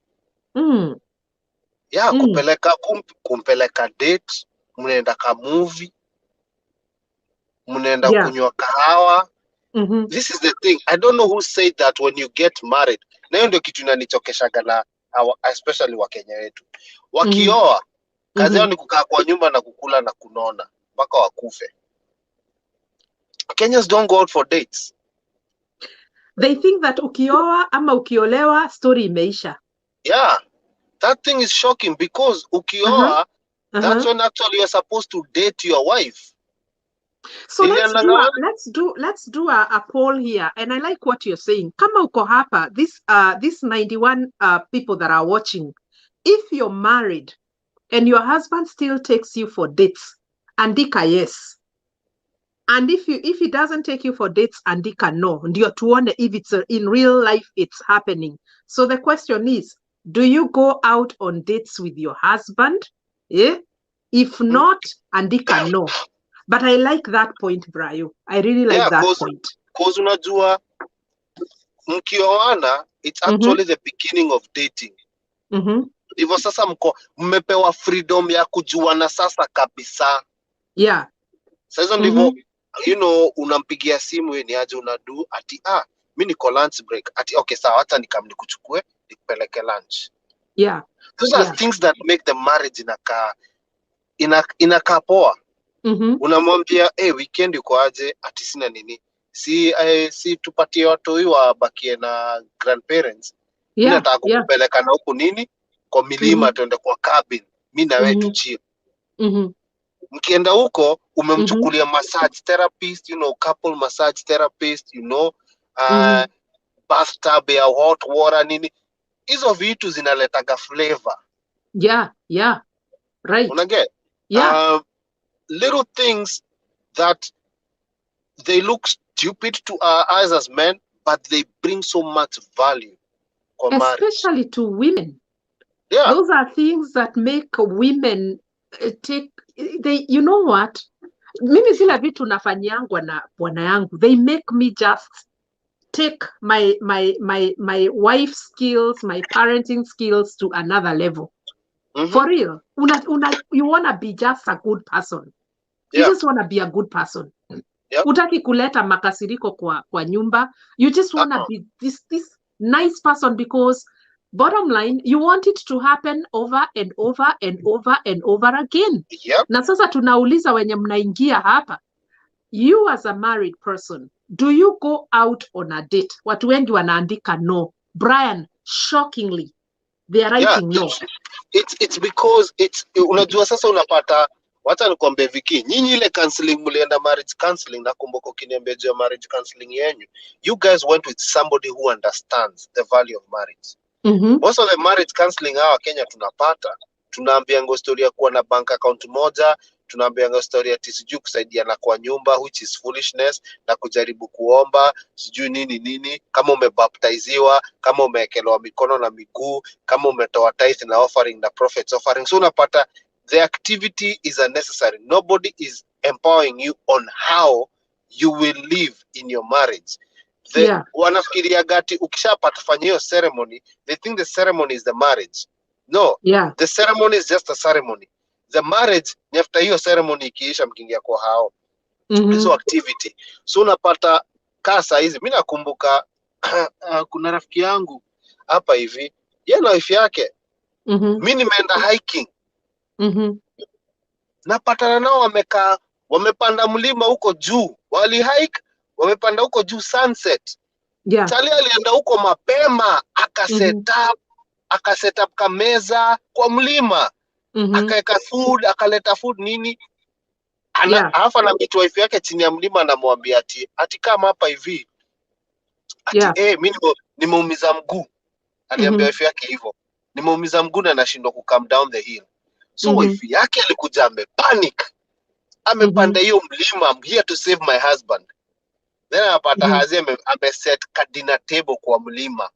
Yeah, kumpeleka date, mnaenda ka movie, mnaenda kunywa kahawa. This is the thing. I don't know who said that when you get married. Na hiyo ndio kitu inanichokeshaga na especially Wakenya wetu. Wakioa, kazi yao ni kukaa kwa nyumba na kukula na kunona mpaka wakufe. Kenyans don't go out for dates. They think that ukioa ama ukiolewa story imeisha. Yeah. That thing is shocking because ukioa, that's when actually you're supposed to date your wife. So let's do a poll here, and I like what you're saying. Kama uko hapa, this 91 people that are watching, if you're married and your husband still takes you for dates, andika yes. And if he doesn't take you for dates, andika no. Ndio tuone if it's in real life it's happening. So the question is, do you go out on dates with your husband? Yeah. If not, andika no. But I like that point, Brayo. I really like that point. Because unajua, mkioana, it's actually the beginning of dating. Hivyo sasa mmepewa freedom ya kujuana sasa kabisa. Yeah. Sasa ndivyo, unampigia simu ni aje unadu, ati mimi niko lunch break. Ati okay sawa, hata nikuchukue, nikupeleke lunch. Yeah. Those are things that make the marriage inakaa poa. Unamwambia weekend uko aje, ati sina nini, si tupatie watu wabakie na grandparents. Mimi nataka kukupeleka na huku nini kwa milima, tuende kwa cabin, mimi na wewe tu chill. Mkienda huko umemchukulia massage therapist, couple massage therapist, bathtub ya hot water nini, hizo vitu zinaletaga flavor. Yeah right. Unaget? Little things that they look stupid to our eyes as men, but they bring so much value. Especially to women. Yeah. Those are things that make women you know what? Mimi zile vitu nafanyangwa na bwana yangu, they make me just take my wife's skills, my parenting skills to another level. For real. You want to be just a good person. You just want to be a good person. Utaki kuleta makasiriko kwa nyumba. You just want to be this nice person, because bottom line, you want it to happen over and over and over and over again. Na sasa tunauliza wenye mnaingia hapa, you as a married person, do you go out on a date? Watu wengi wanaandika no. Brian, shockingly, they are writing no. It's because unajua sasa unapata, wacha nikwambie Viki, nyinyi ile counseling mlienda marriage counseling, nakumbuka ukiniambia juu ya marriage counseling yenu, you guys went with somebody who understands the value of marriage. Most of the marriage counseling hawa Kenya tunapata, tunaambianga story ya kuwa na bank account moja, tunaambianga story ya sijui kusaidiana kwa nyumba, which is foolishness, na kujaribu kuomba sijui nini, kama umebaptiziwa, kama umeekelewa mikono na miguu, kama umetoa tithe na offering na prophet's offering. So unapata the activity is unnecessary. Nobody is empowering you on how you will live in your marriage. Wanafikiria gati ukishapata fanya hiyo ceremony, they think the ceremony is the marriage. No, the ceremony is just a ceremony. The marriage ni after hiyo ceremony ikiisha mkiingia kwa hao. Hizo activity. So unapata kasa hizi, mimi nakumbuka kuna rafiki yangu hapa hivi, yeye na wife yake. Mimi nimeenda hiking. Napatana nao wamepanda mlima huko juu. Wali hike, wamepanda huko juu sunset. Charlie alienda huko mapema, akaset up kameza kwa mlima. Akaweka food, akaleta food nini. Alafu na mtu wife yake chini ya mlima anamwambia ati kama hapa hivi. Mimi nimeumiza mguu. Aliambia wife yake hivyo. Nimeumiza mguu na nashindwa ku come down the hill. So wife yake alikuja amepanic, amepanda hiyo mlima, I'm here to save my husband. Then anapata Hazi ameset kadina table kwa mlima,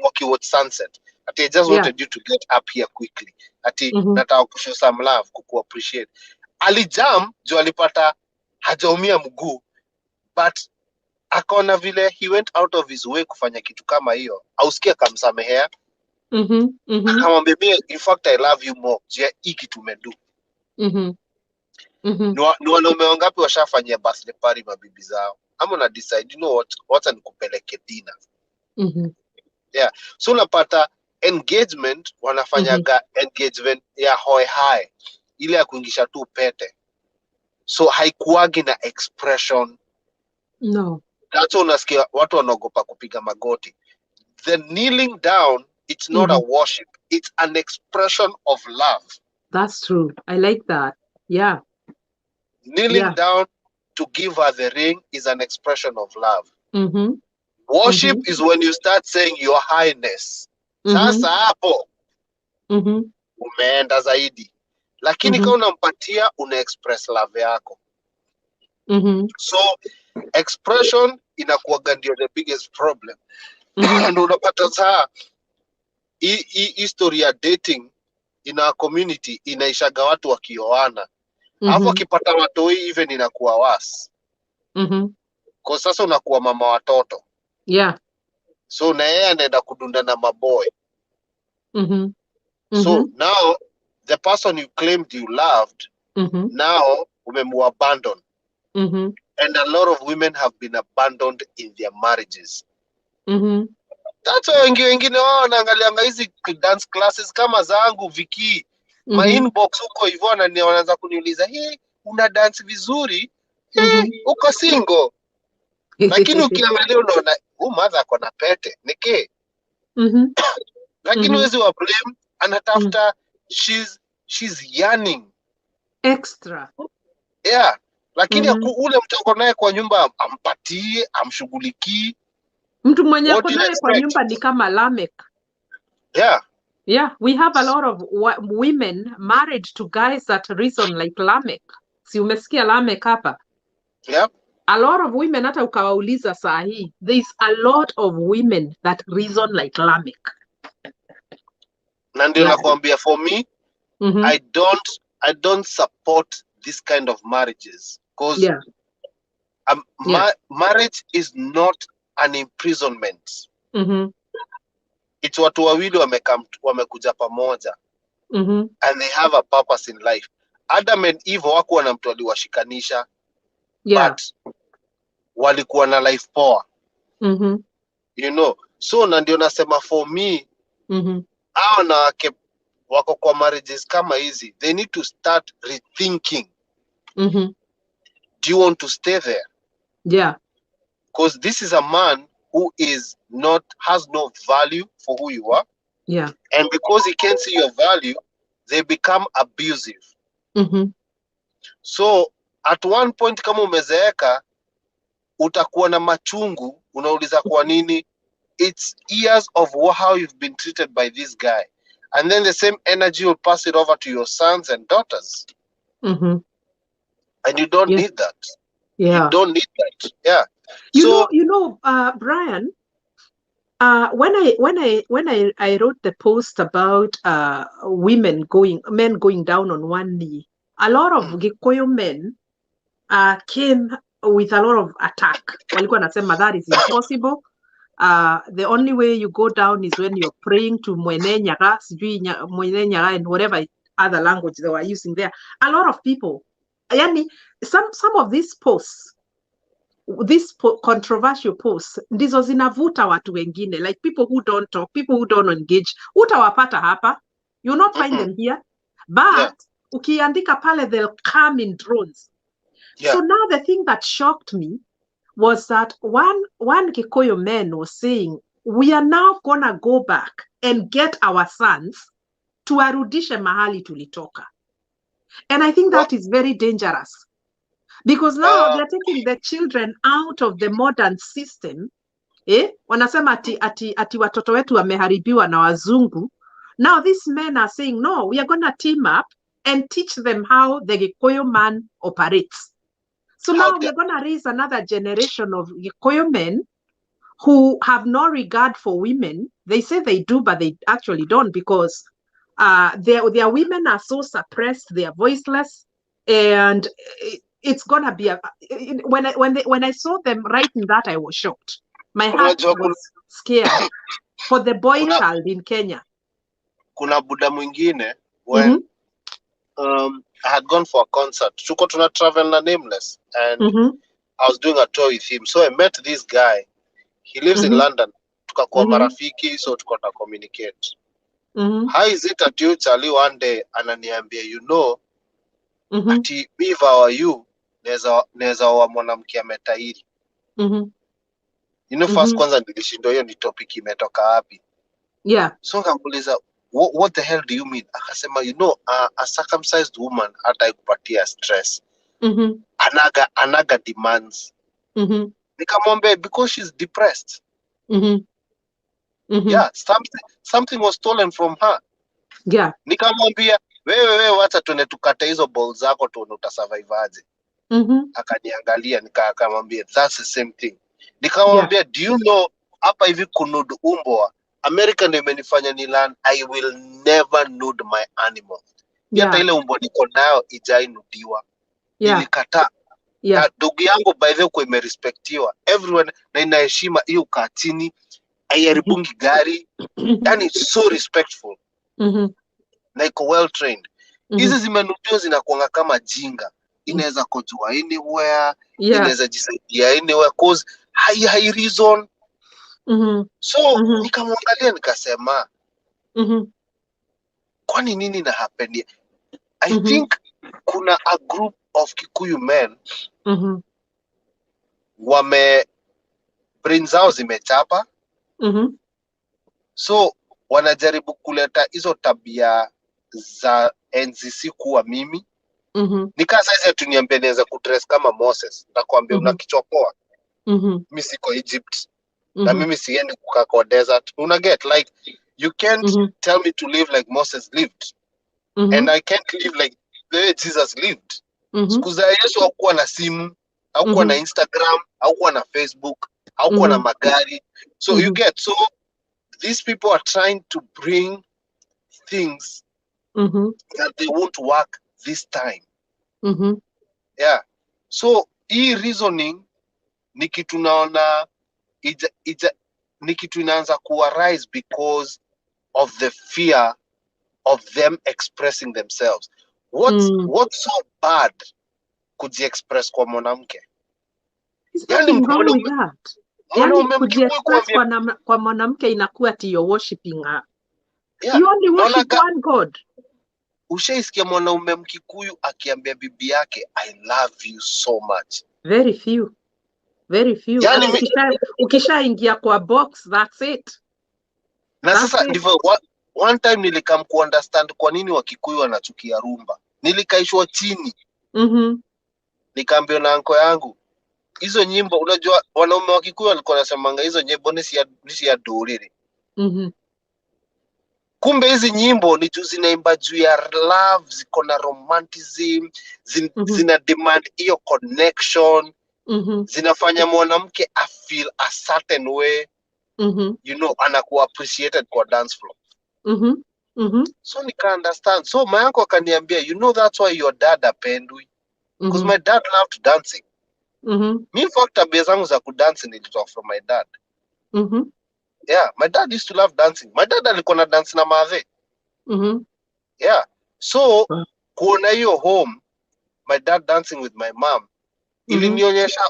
wakiwatch sunset. Ati I just wanted you to get up here quickly. Ati nataka kushow some love, kuku appreciate. Alijam juu alipata hajaumia mguu, but akaona vile he went out of his way kufanya kitu kama hiyo, ausikia kamsamehea. Akamwambia, in fact I love you more juu ya hii kitu umedu. Ni wanaume wangapi washafanyia birthday party mabibi zao, ama na decide, you know what, wacha nikupeleke dinner. Yeah, so unapata engagement wanafanyaga engagement ya hoi hai, ile ya kuingisha tu pete, so haikuagi na expression. No. That's why unasikia watu wanaogopa kupiga magoti. The kneeling down, it's not a worship, it's an expression of love. That's true. I like that. Yeah. Kneeling down to give her the ring is an expression of love. Worship is when you start saying your highness. Sasa hapo umeenda zaidi, lakini kama unampatia una express love yako. So expression inakuwa ndio the biggest problem. And unapata saa hii history ya dating in our community inaishaga watu wakioana, alafu akipata watoi even inakuwa worse. Kwa sasa unakuwa mama watoto. Yeah. So na yeye anaenda kudunda na maboy. So now the person you claimed you loved, now umemu-abandon. And a lot of women have been abandoned in their marriages. That's why wengine wao wanaangalianga hizi dance classes kama zangu Viki. My inbox huko hivyo na wanaanza kuniuliza, "Hey, una dance vizuri? Uko single?" Lakini ukiangalia unaona mother ako na pete nike. Lakini wezi wa blame, anatafuta, she's yearning extra. Yeah, lakini ule mtu ako naye kwa nyumba ampatie, amshughulikii. Mtu mwenye ako naye kwa nyumba ni kama Lamek. Yeah. Yeah, we have a lot of women married to guys that reason like Lamek. Si umesikia Lamek hapa? Yeah. A lot of women, hata ukawauliza saa hii, there is a lot of women that reason like Lamek. Na ndio nakwambia, for me, I don't support this kind of marriages, because marriage is not an imprisonment. It's watu wawili wamekuja pamoja, and they have a purpose in life. Adam and Eve hawakuwa na mtu aliwashikanisha, but walikuwa na life power. You know, so na ndio nasema, for me, hao na wako kwa marriages kama hizi, they need to start rethinking. Do you want to stay there? Yeah. Because this is a man who has no value for who you are. Yeah. And because he can't see your value, they become abusive. So at one point, kama umezeeka, utakuwa na machungu, unauliza kwa nini? It's years of how you've been treated by this guy. And then the same energy will pass it over to your sons and daughters. And you don't need that. Yeah. You don't need that. Yeah. You know, Brian, when I wrote the post about men going down on one knee, a lot of Gikuyu men came with a lot of attack. Walikuwa nasema that is impossible. The only way you go down is when you're praying to Mwene Nyaga, and whatever other language they were using there. A lot of people, some of these posts, controversial posts, ndizo zinavuta watu wengine, like people who don't talk, people who don't engage. Utawapata hapa, you'll not find them here, but ukiandika pale, they'll come in drones. So now the thing that shocked me was that one Kikuyu man was saying, we are now gonna go back and get our sons tuwarudishe mahali tulitoka. And I think that is very dangerous, because now they're taking the children out of the modern system. Wanasema ati watoto wetu wameharibiwa na wazungu, Now these men are saying, no, we are going to team up and teach them how the Gikuyu man operates. So now we are going to raise another generation of Gikuyu men who have no regard for women. They say they do, but they actually don't, because their women are so suppressed, they are voiceless, and it's gonna be when I saw them writing that, I was shocked. My heart was scared for the boy child in Kenya. Kuna buda mwingine when I had gone for a concert. Tuko tuna travel na Nameless, and I was doing a tour with him. So I met this guy. He lives in London. Tukakuwa marafiki, so tukota communicate. How is it that you, Charlie, one day ananiambia, you know, ati if I were you, neza wa mwanamke ametairi. You know, first kwanza nilishindo hiyo ni topic imetoka wapi. Yeah. So nikamuuliza, what the hell do you mean? Akasema, you know, a circumcised woman hata ikupatia stress. Anaga demands. Nikamwambia, because she's depressed. Yeah, something was stolen from her. Yeah. Nikamwambia, wewe wacha tuende tukate hizo balls zako tuone utasurvive aje. Akaniangalia, nikamwambia, that's the same thing. Nikamwambia, do you know hapa hivi kunudu umbwa, America ndio imenifanya ni learn I will never nude my animal. Hata ile umbwa niko nayo ijainudiwa. Nilikataa. Na ndugu yangu by the way kwa imerespectiwa. Everyone na inaheshima hiyo katini, ayaribungi gari. Yani so respectful. Na iko well trained. Hizi zimenudiwa zinakuanga kama jinga. Inaweza kujua anywhere, inaweza jisaidia anywhere cause high reason. So nikamwangalia nikasema kwani nini na happen? I think kuna a group of Kikuyu men wame brain zao zimechapa, so wanajaribu kuleta hizo tabia za NCC kuwa mimi. Nikaa sasa tuniambia naweza kudress kama Moses, nitakwambia unakichopoa. Mimi siko Egypt. Na mimi siendi kukaa kwa desert. Una get like you can't tell me to live like Moses lived. And I can't live like the way Jesus lived. Siku za Yesu hakuwa na simu, hakuwa na Instagram, hakuwa na Facebook, hakuwa na magari. So you get, so these people are trying to bring things that they won't work this time. Yeah. So hii reasoning ni kitu naona ni kitu inaanza kuarise because of the fear of them expressing themselves. What's so bad kujiexpress kwa mwanamke? Yani kujiexpress kwa mwanamke inakuwa ati you're worshiping her. You only worship one God. Ushaisikia mwanaume Mkikuyu akiambia bibi yake I love you so much? Very few. Yani, ukishaingia kwa box, that's it. Na sasa ndivyo one time nilikam ku understand kwa nini Wakikuyu wanachukia rumba. Nilikaishwa chini. Nikaambiwa na anko yangu, hizo nyimbo unajua wanaume wa Kikuyu walikuwa wanasemanga hizo nyimbo ni si ya dorere. Kumbe hizi nyimbo ni juu zinaimba juu ya love, ziko na romanticism, zina demand hiyo connection. Zinafanya mwanamke a feel a certain way. You know, anakuwa appreciated kwa dance floor. So nika understand. So my uncle akaniambia, you know that's why your dad apendwi. Because my dad loved dancing. Me in fact tabia zangu za kudance nilitoka from my dad. Yeah, my dad used to love dancing. My dad alikuwa na dance na madhe. Yeah. So kuona hiyo home, my dad dancing with my mom, ilinionyesha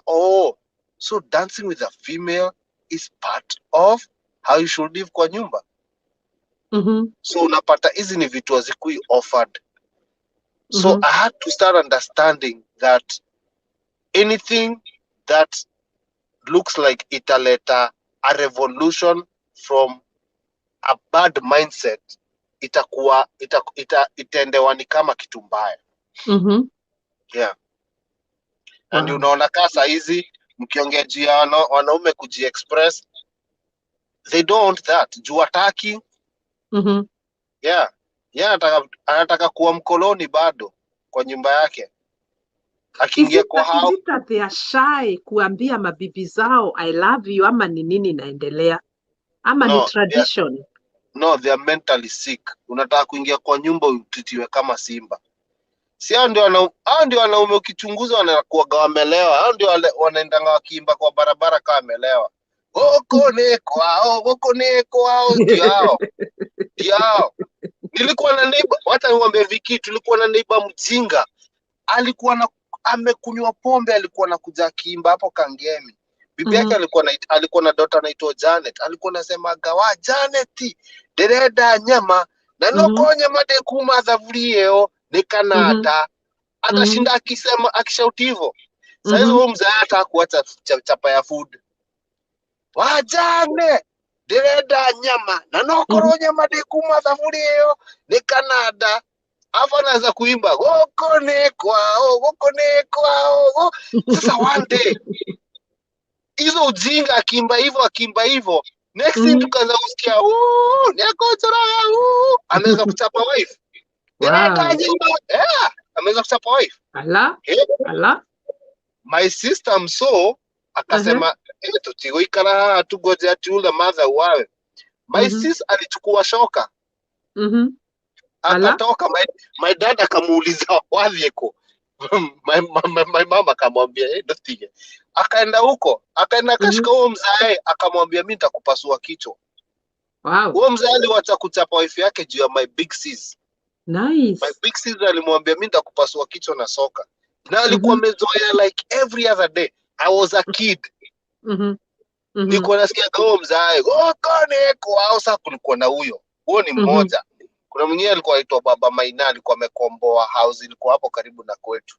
so dancing with a female is part of how you should live kwa nyumba. So unapata hizi ni vitu hazikui offered. So I had to start understanding that anything that looks like italeta a revolution from a bad mindset itaendewa ni kama kitu mbaya. Yeah. And unaona kasa hizi mkiongea juu ya wanaume kujiexpress, they don't want that. Juu wataki Yeah. Anataka kuwa mkoloni bado kwa nyumba yake. Akiingia kwa Is hao it that they are shy kuambia mabibi zao I love you, ama ni nini inaendelea? Ama ni no, tradition? they are mentally sick. Unataka kuingia kwa nyumba utitiwe kama simba. Si hao ndio wanaume ukichunguza wanakuwa wamelewa. Hao ndio wanaendanga wakiimba kwa barabara kama wamelewa. Huko ni kwao ndio hao. Nilikuwa na neighbor, wacha niwaambie Viki, tulikuwa na neighbor mjinga. Alikuwa amekunywa pombe, alikuwa anakuja akiimba hapo Kangemi. Bibi yake alikuwa na daughter anaitwa Janet. Alikuwa anasema gawa Janet, dereda nyama na noko nyama de kuma thavurieo ni Canada. Atashinda akisema akishauti hivyo. Sasa huyo mzee hata kuacha chapa ya food. Wajane dereda nyama na noko nyama de kuma thavurieo ni Canada. Hapo anaanza kuimba huko ni kwao. Sasa one day hizo ujinga akimba hivyo next thing tukaanza kusikia nekochora ameweza kuchapa wife. Wow. Ameweza kuchapa wife. Ala. My sister mso akasema tutigoikara tugoje ati ule mother wawe. My sis alichukua shoka. Akatoka. My dad akamuuliza wavyeko. my mama akamwambia ndotige. Akaenda huko, akashika huo mzae akamwambia mimi nitakupasua kichwa. Wow. Huo mzae aliwacha kuchapa wife yake juu ya my big sis. Nice. My big sis alimwambia mimi nitakupasua kichwa na soka. Na alikuwa amezoea like every other day. I was a kid. Nilikuwa nasikia huo mzae kwao. Sasa kulikuwa na huyo ni mmoja. Kuna mwingine alikuwa anaitwa Baba Maina, alikuwa amekomboa house ilikuwa hapo karibu na kwetu.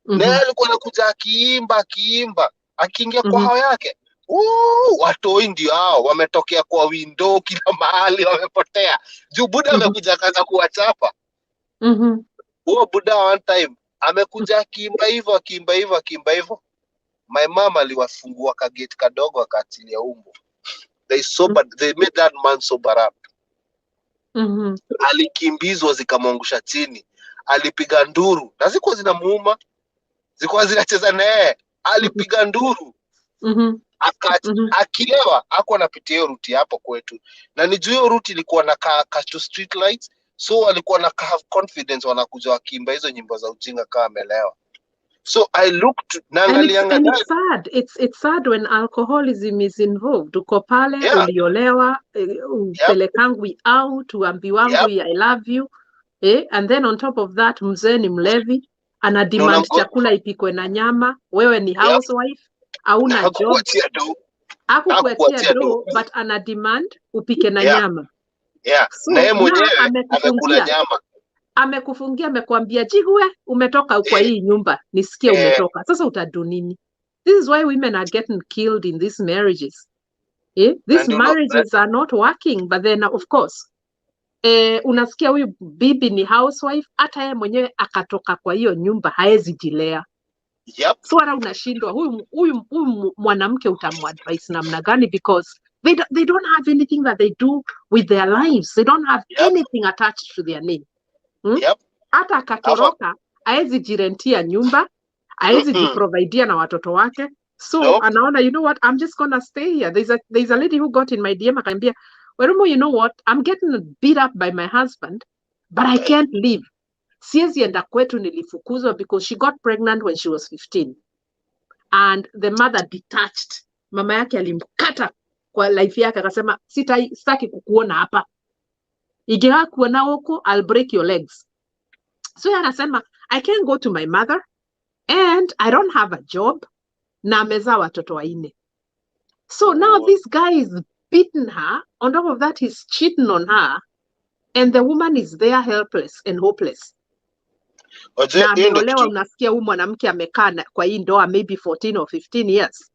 Na alikuwa anakuja akiimba akiingia kwa hao yake. Watu ndio hao wametokea kwa window kila mahali wamepotea. Juu buda amekuja kaza kuwachapa. Huo buda one time amekuja akiimba hivyo. My mama aliwafungua ka gate kadogo akaachilia umbo. They made that man sober up. Alikimbizwa zikamwangusha chini. Alipiga nduru. Na zilikuwa zinamuuma. Zilikuwa zinacheza naye. Alipiga nduru. Akilewa hakuwa anapitia hiyo ruti hapo kwetu. Na nijua hiyo ruti ilikuwa na ka street lights. So alikuwa na have confidence wanakuja wakiimba hizo nyimbo za ujinga kama amelewa. So I looked and it's sad. It's sad when alcoholism is involved. Uko pale, uliolewa, upelekangwi out, uambiwangwi I love you. And then on top of that, mzee ni mlevi, ana demand chakula ipikwe na nyama, wewe ni housewife, hauna job. Hakukuachia do, but ana demand upike na nyama. So, na yeye mwenyewe amekula nyama. Amekufungia, amekwambia jigwe umetoka kwa hii nyumba, nisikie umetoka. Sasa utadu nini? This is why women are getting killed in these marriages. These marriages are not working, but then of course unasikia huyu bibi ni housewife, hata yeye mwenyewe akatoka kwa hiyo nyumba haezi jilea. So ara unashindwa huyu mwanamke utamadvise namna gani, because they don't have anything that they do with their lives. They don't have anything attached to their name. Hata akatoroka haezi jirentia nyumba, haezi jiprovidea na watoto wake. So anaona, you know what, I'm just gonna stay here. There's a lady who got in my DM akaniambia, Werumo, you know what, I'm getting beat up by my husband, but I can't leave. Siezi enda kwetu, nilifukuzwa because she got pregnant when she was 15. And the mother detached. Mama yake alimkata kwa life yake, akasema sitaki kukuona hapa. Ikiwa kuona huko, I'll break your legs. So anasema, I can't go to my mother and I don't have a job. Na amezaa watoto 4. So now this guy is beating her. On top of that, he's cheating on her. And the woman is there helpless and hopeless. Na ameolewa, unasikia huyu mwanamke amekaa kwa hii ndoa maybe 14 or 15 years.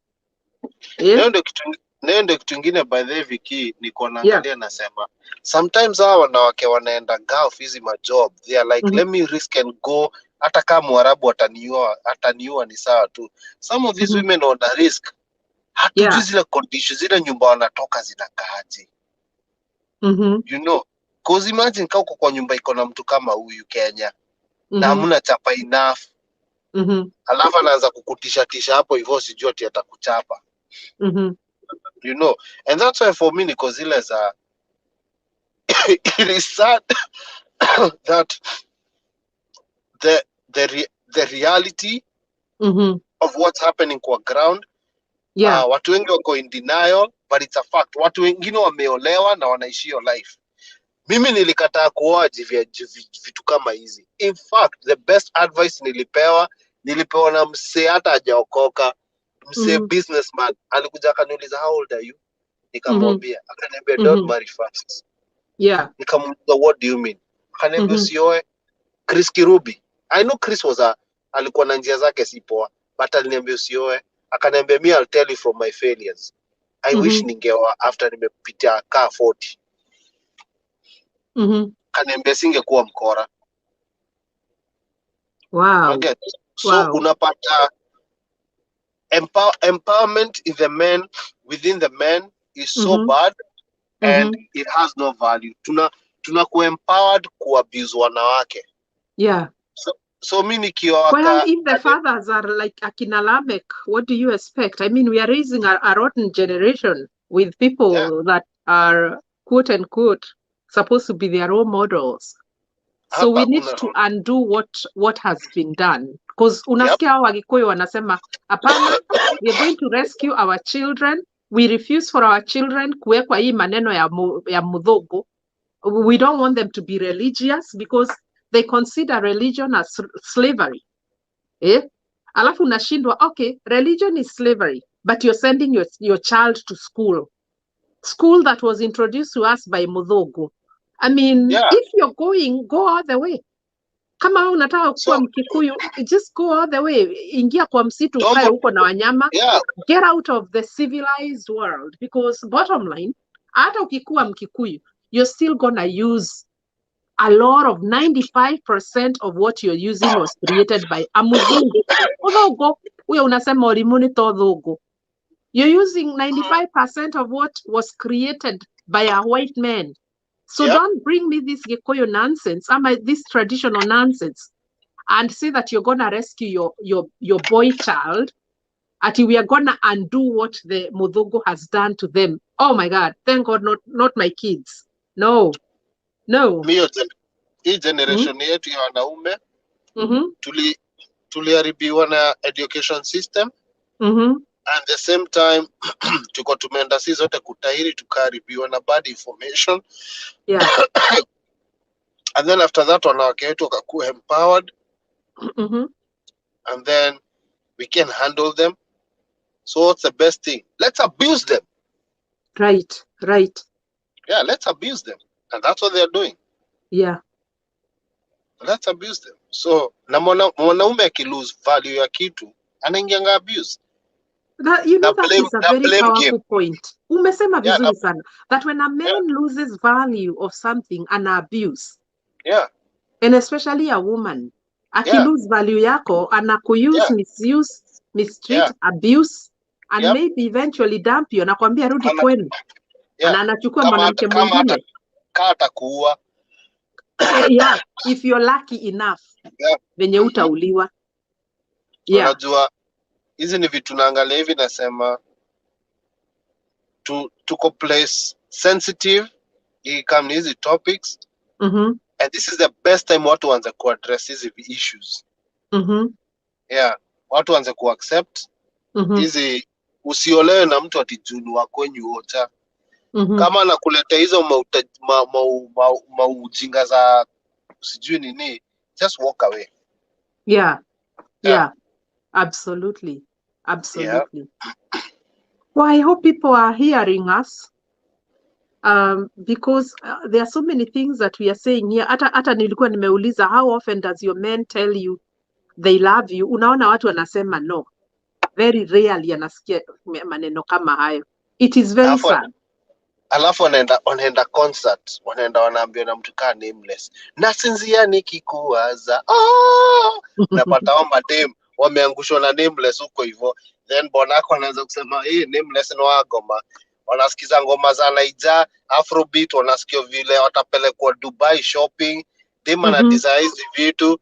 Ndio kitu kingine by the way Viki niko naangalia nasema sometimes hawa wanawake wanaenda golf hizi majob, they are like let me risk and go, hata kama Mwarabu ataniua ni sawa tu. Some of these women on a risk, hatujui zile conditions, zile nyumba wanatoka zinakaaje. You know, Cause imagine kama uko kwa nyumba iko na mtu kama huyu Kenya na hamna chapa enough. Alafu anaanza kukutisha tisha hapo hivyo sijui ati atakuchapa. You know, and that's why for me because it is sad that the reality of what's happening kwa ground, watu wengi wako in denial, but it's a fact. Watu wengine wameolewa na wanaishi your life. Mimi nilikataa kuoa vitu kama hizi. In fact, the best advice nilipewa na msee hata hajaokoka, msee businessman. Alikuja akaniuliza how old are you? Nikamwambia, akaniambia don't marry fast. Nikamuuliza what do you mean? Akaniambia usioe. Chris Kirubi. I know Chris alikuwa na njia zake si poa, but aliniambia usioe. Akaniambia me I'll tell you from my failures. I wish ningeoa after nimepitia kaa 40. Akaniambia singekuwa mkora. Wow. Okay. So unapata empowerment in the men, within the men is so bad and it has no value. Tuna empowered ku abuse wanawake. So mimi nikiwa well, if the fathers are like Akina Lamek, what do you expect? I mean, we are raising a rotten generation with people that are quote unquote supposed to be their role models. So we need to undo what has been done. Because unasikia hao Wagikuyu wanasema hapana, we are going to rescue our children. We refuse for our children kuwekwa hii maneno ya mudhogo. We don't want them to be religious because they consider religion as slavery. Alafu unashindwa, okay, religion is slavery, but you're sending your child to school that was introduced to us by Mudhogo. I mean, if you're going, go all the way. Kama unataka kuwa Mkikuyu, just go all the way. Ingia kwa msitu ukae huko na wanyama. Get out of the civilized world. Because bottom line, hata ukikuwa Mkikuyu, you're still gonna use a lot of 95% of what you're using was created by a Muzungu. Mudhogo, huyo unasema olimuni to thogo. You're using 95% of what was created by a white man. So don't bring me this Gikuyu nonsense, this traditional nonsense, and say that you're gonna rescue your boy child. Ati we are gonna undo what the Mudhogo has done to them. Oh my God! Thank God, not my kids. No. Hii generation yetu ya wanaume tuliharibiwa na education system. At the same time tuko tumeenda sisi zote kutahiri tukaharibiwa na bad information. And then after that wanawake wetu wakakuwa empowered. And then we can handle them. So what's the best thing? Let's abuse them. Right. Yeah, let's abuse them. And that's what they're doing. Let's abuse them. So na mwanaume akilose value ya kitu anaingia abuse. That is a very powerful point. Umesema vizuri sana. That when a man loses value of something, an abuse. And especially a woman. Lose value yako, anakuyuse, misuse, mistreat, abuse, and maybe eventually dump you. Anakwambia rudi kwenu. Na anachukua mwanamke mwingine. Kata kuua. If you're lucky enough. Venye utauliwa. Unajua hizi ni vitu naangalia hivi nasema tuko place sensitive kama hizi topics. And this is the best time watu waanze kuaddress hizi issues. Watu waanze kuaccept hizi. Usiolewe na mtu atijunu wa kwenyu wote. Kama nakuleta hizo maujinga za sijui nini, just walk away. Absolutely. Well, I hope people are hearing us. Because there are so many things that we are saying here. Hata nilikuwa nimeuliza, how often does your man tell you they love you? Unaona watu wanasema no. Very rarely anasikia maneno kama hayo. It is very sad. Alafu wanaenda concert, wanaambia na mtu kaa Nameless. Nasinzia nikikuwaza. Napata wa madem wameangushwa na Nameless huko hivyo. Then bonako anaanza kusema Nameless no agoma. wanasikiza ngoma za Naija, Afrobeat, wanasikia vile watapelekwa Dubai shopping, dema na design hizi vitu.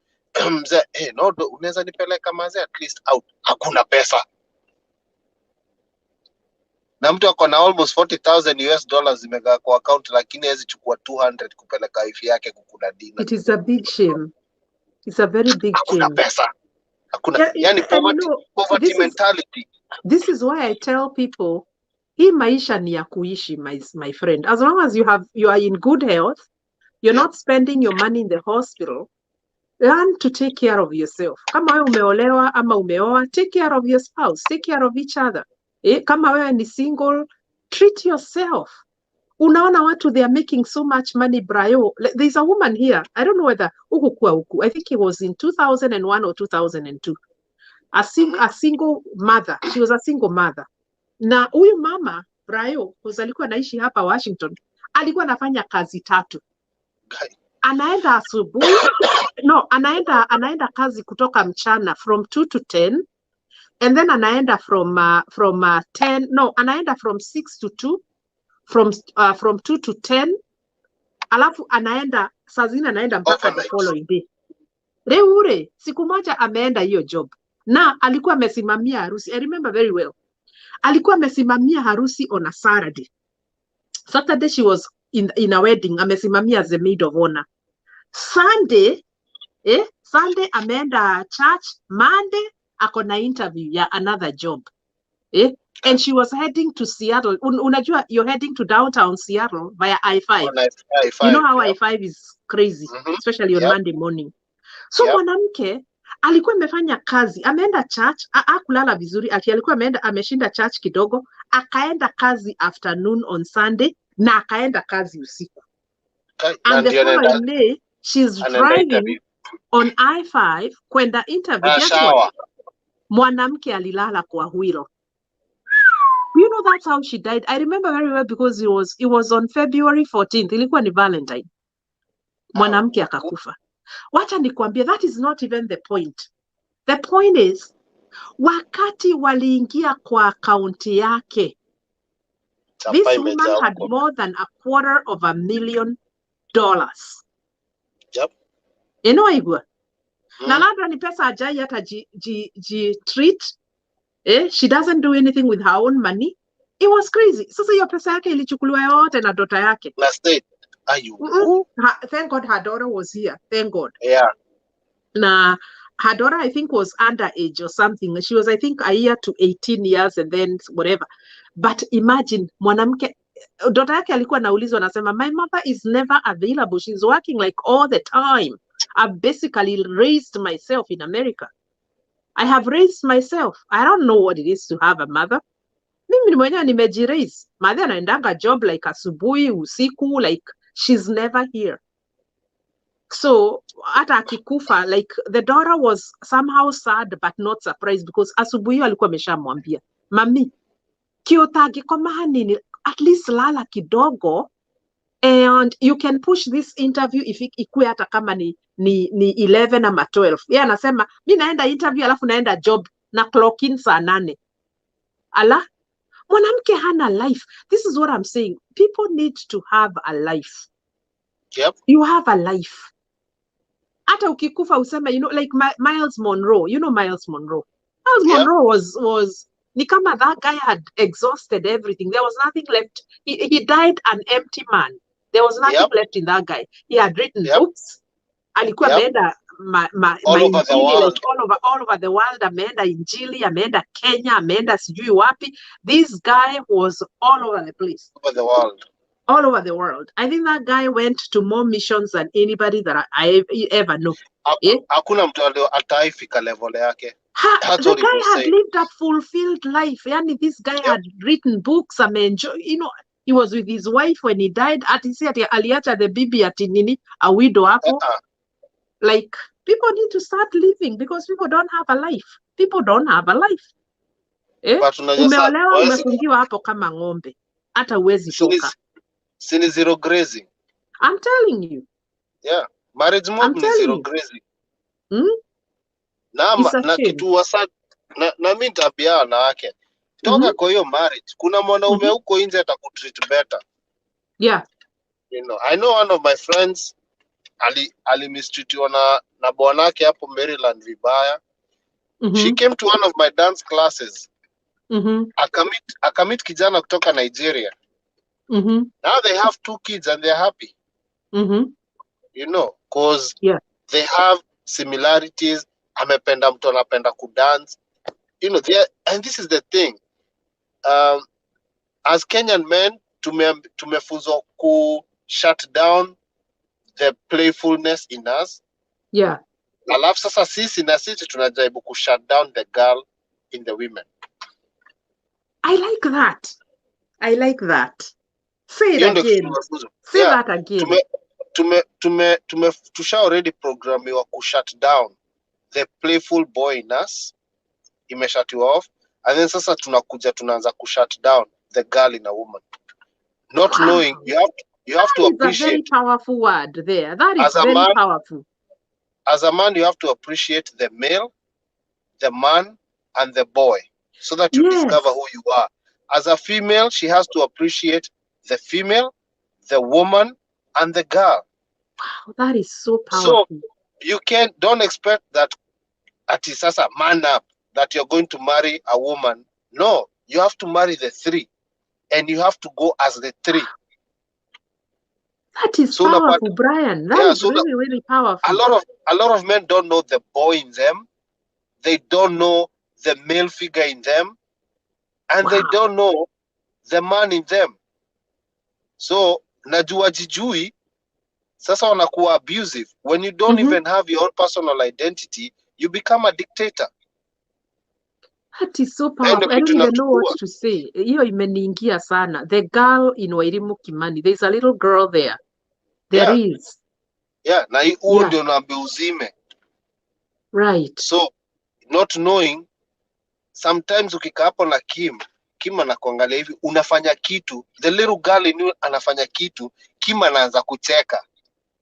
Mzee, no, unaweza nipeleka mazee at least out. Hakuna pesa. Na mtu ako na almost 40,000 US dollars zimegaa kwa account, lakini hawezi chukua 200 kupeleka wifi yake kukula dinner. It is a big shame. It's a very big shame. Hakuna pesa. Hakuna. Yani poverty mentality. This is why I tell people, hii maisha ni ya kuishi, my friend. As long as you are in good health, you're not spending your money in the hospital, learn to take care of yourself. Kama wewe umeolewa ama umeoa, take care of your spouse, take care of each other. Kama wewe ni single, treat yourself. Unaona watu, they are making so much money, Brayo. There's a woman here, I don't know whether huku, I think it was in 2001 or 2002. A single mother. She was a single mother. Na huyu mama Brayo, alikuwa anaishi hapa Washington, alikuwa anafanya kazi 3. Anaenda asubuhi, no, anaenda kazi kutoka mchana from 2 to 10, and then anaenda from 10, no, anaenda from 6 to 2, from 2 to 10, alafu anaenda saa zingine anaenda mpaka the following day. Reure, siku moja ameenda hiyo job. Na alikuwa amesimamia harusi. I remember very well. Alikuwa amesimamia harusi on a Saturday. Saturday she was in a wedding. Amesimamia as a maid of honor. Sunday ameenda church. Monday ako na interview ya another job. And she was heading to Seattle. Unajua, you're heading to downtown Seattle via I-5. You know how I-5 is crazy, especially on Monday morning. So mwanamke alikuwa amefanya kazi, ameenda church, hakulala vizuri, alikuwa ameshinda church kidogo, akaenda kazi afternoon on Sunday, na akaenda kazi usiku. And the following day, she's driving on I-5 kwenda interview. Mwanamke alilala kwa wheel. You know, that's how she died. I remember very well because it was on February 14th. Ilikuwa ni Valentine. Mwanamke akakufa. Wacha nikwambie, that is not even the point. The point is, wakati waliingia kwa akaunti yake, this woman had more than $250,000. Yep. Igwa. Na labda ni pesa ajai hata treat. She doesn't do anything with her own money. It was crazy. Sasa hiyo pesa yake ilichukuliwa yote na daughter yake. Thank God her daughter was here. Thank God. Yeah. Na her daughter, I think, was underage or something. She was, I think, a year to 18 years and then whatever. But imagine, mwanamke, daughter yake alikuwa naulizwa, anasema, my mother is never available. She's working like all the time. I've basically raised myself in America. I have raised myself. I don't know what it is to have a mother. Mimi mwenyewe nimejiraise. Mother anaendanga job like asubuhi, usiku, like she's never here. So hata akikufa, like the daughter was somehow sad but not surprised because asubuhi alikuwa ameshamwambia, mami, kiotagi kwa mahanini, at least lala kidogo, and you can push this interview if ikue hata kama ni 11 ama 12. Yeye anasema, mi naenda interview alafu naenda job na clock in saa 8. Ala, mwanamke hana life. This is what I'm saying. People need to have a life. Yep. You have a life. Hata ukikufa useme, you know, like Miles Monroe. You know Miles Monroe. Miles Monroe was ni kama that guy had exhausted everything. There was nothing left. He died an empty man. There was nothing left in that guy. He had written books. Alikuwa ameenda all over the world. Like all over the world. Ameenda Injili, ameenda Kenya, ameenda sijui wapi. This guy was all over the place. Over the world. All over the world. I think that guy went to more missions than anybody that I ever know. Hakuna mtu ataifika level yake. The guy had lived a fulfilled life. Yani, this guy had written books. You know, he was with his wife when he died. Aliacha the bibi ati nini, a widow hapo. Like, people need to start living because people don't have a life. People don't have a life. Umeolewa, umefungiwa hapo kama ng'ombe. Hata uwezi toka. Sini zero grazing. I'm telling you. Yeah. Marriage mode ni zero grazing. Na kitu wasa na mimi tabia wanawake. toka kwa hiyo marriage. Kuna mwanaume huko nje atakutreat better. Yeah. You know, I know one of my friends alimistreatiwa na bwanake hapo Maryland vibaya. She came to one of my dance classes. Akamit kijana kutoka Nigeria. Now they have 2 kids and they're happy. You know, cause they have similarities. Amependa mtu anapenda kudance. You know, and this is the thing. As Kenyan men, tumefunzwa ku shut down the playfulness in us. Yeah. Alafu sasa sisi tunajaribu ku shut down the girl in the women. I like that. Say it again. Say that again. Tusha already programiwa ku shut down the playful boy in us. Imeshutiwa off. And then sasa tunaanza ku shut down the girl in a woman. Not knowing, you have to appreciate. That's a very powerful word there. That is very powerful. As a man, you have to appreciate the male, the man, and the boy, so that you discover who you are. As a female, she has to appreciate the female, the woman, and the girl. Wow, that is so powerful. So you don't expect that at sasa man up, that you're going to marry a woman. No, you have to marry the 3, and you have to go as the 3. That is powerful, Brian. That is really, really powerful. A lot of men don't know the boy in them. They don't know the male figure in them, and they don't know the man in them. So najua jijui, sasa wanakuwa abusive. When you don't even have your own personal identity, you become a dictator. That is so powerful. I don't even know what to say. Hiyo imeniingia sana. The girl in Wairimu Kimani. There's a little girl there. There is. Yeah, na huo ndio naambia uzime. Right. So, not knowing, sometimes ukikaa hapo na Kim anakuangalia hivi, unafanya kitu, the little girl in you anafanya kitu, Kim anaanza kucheka.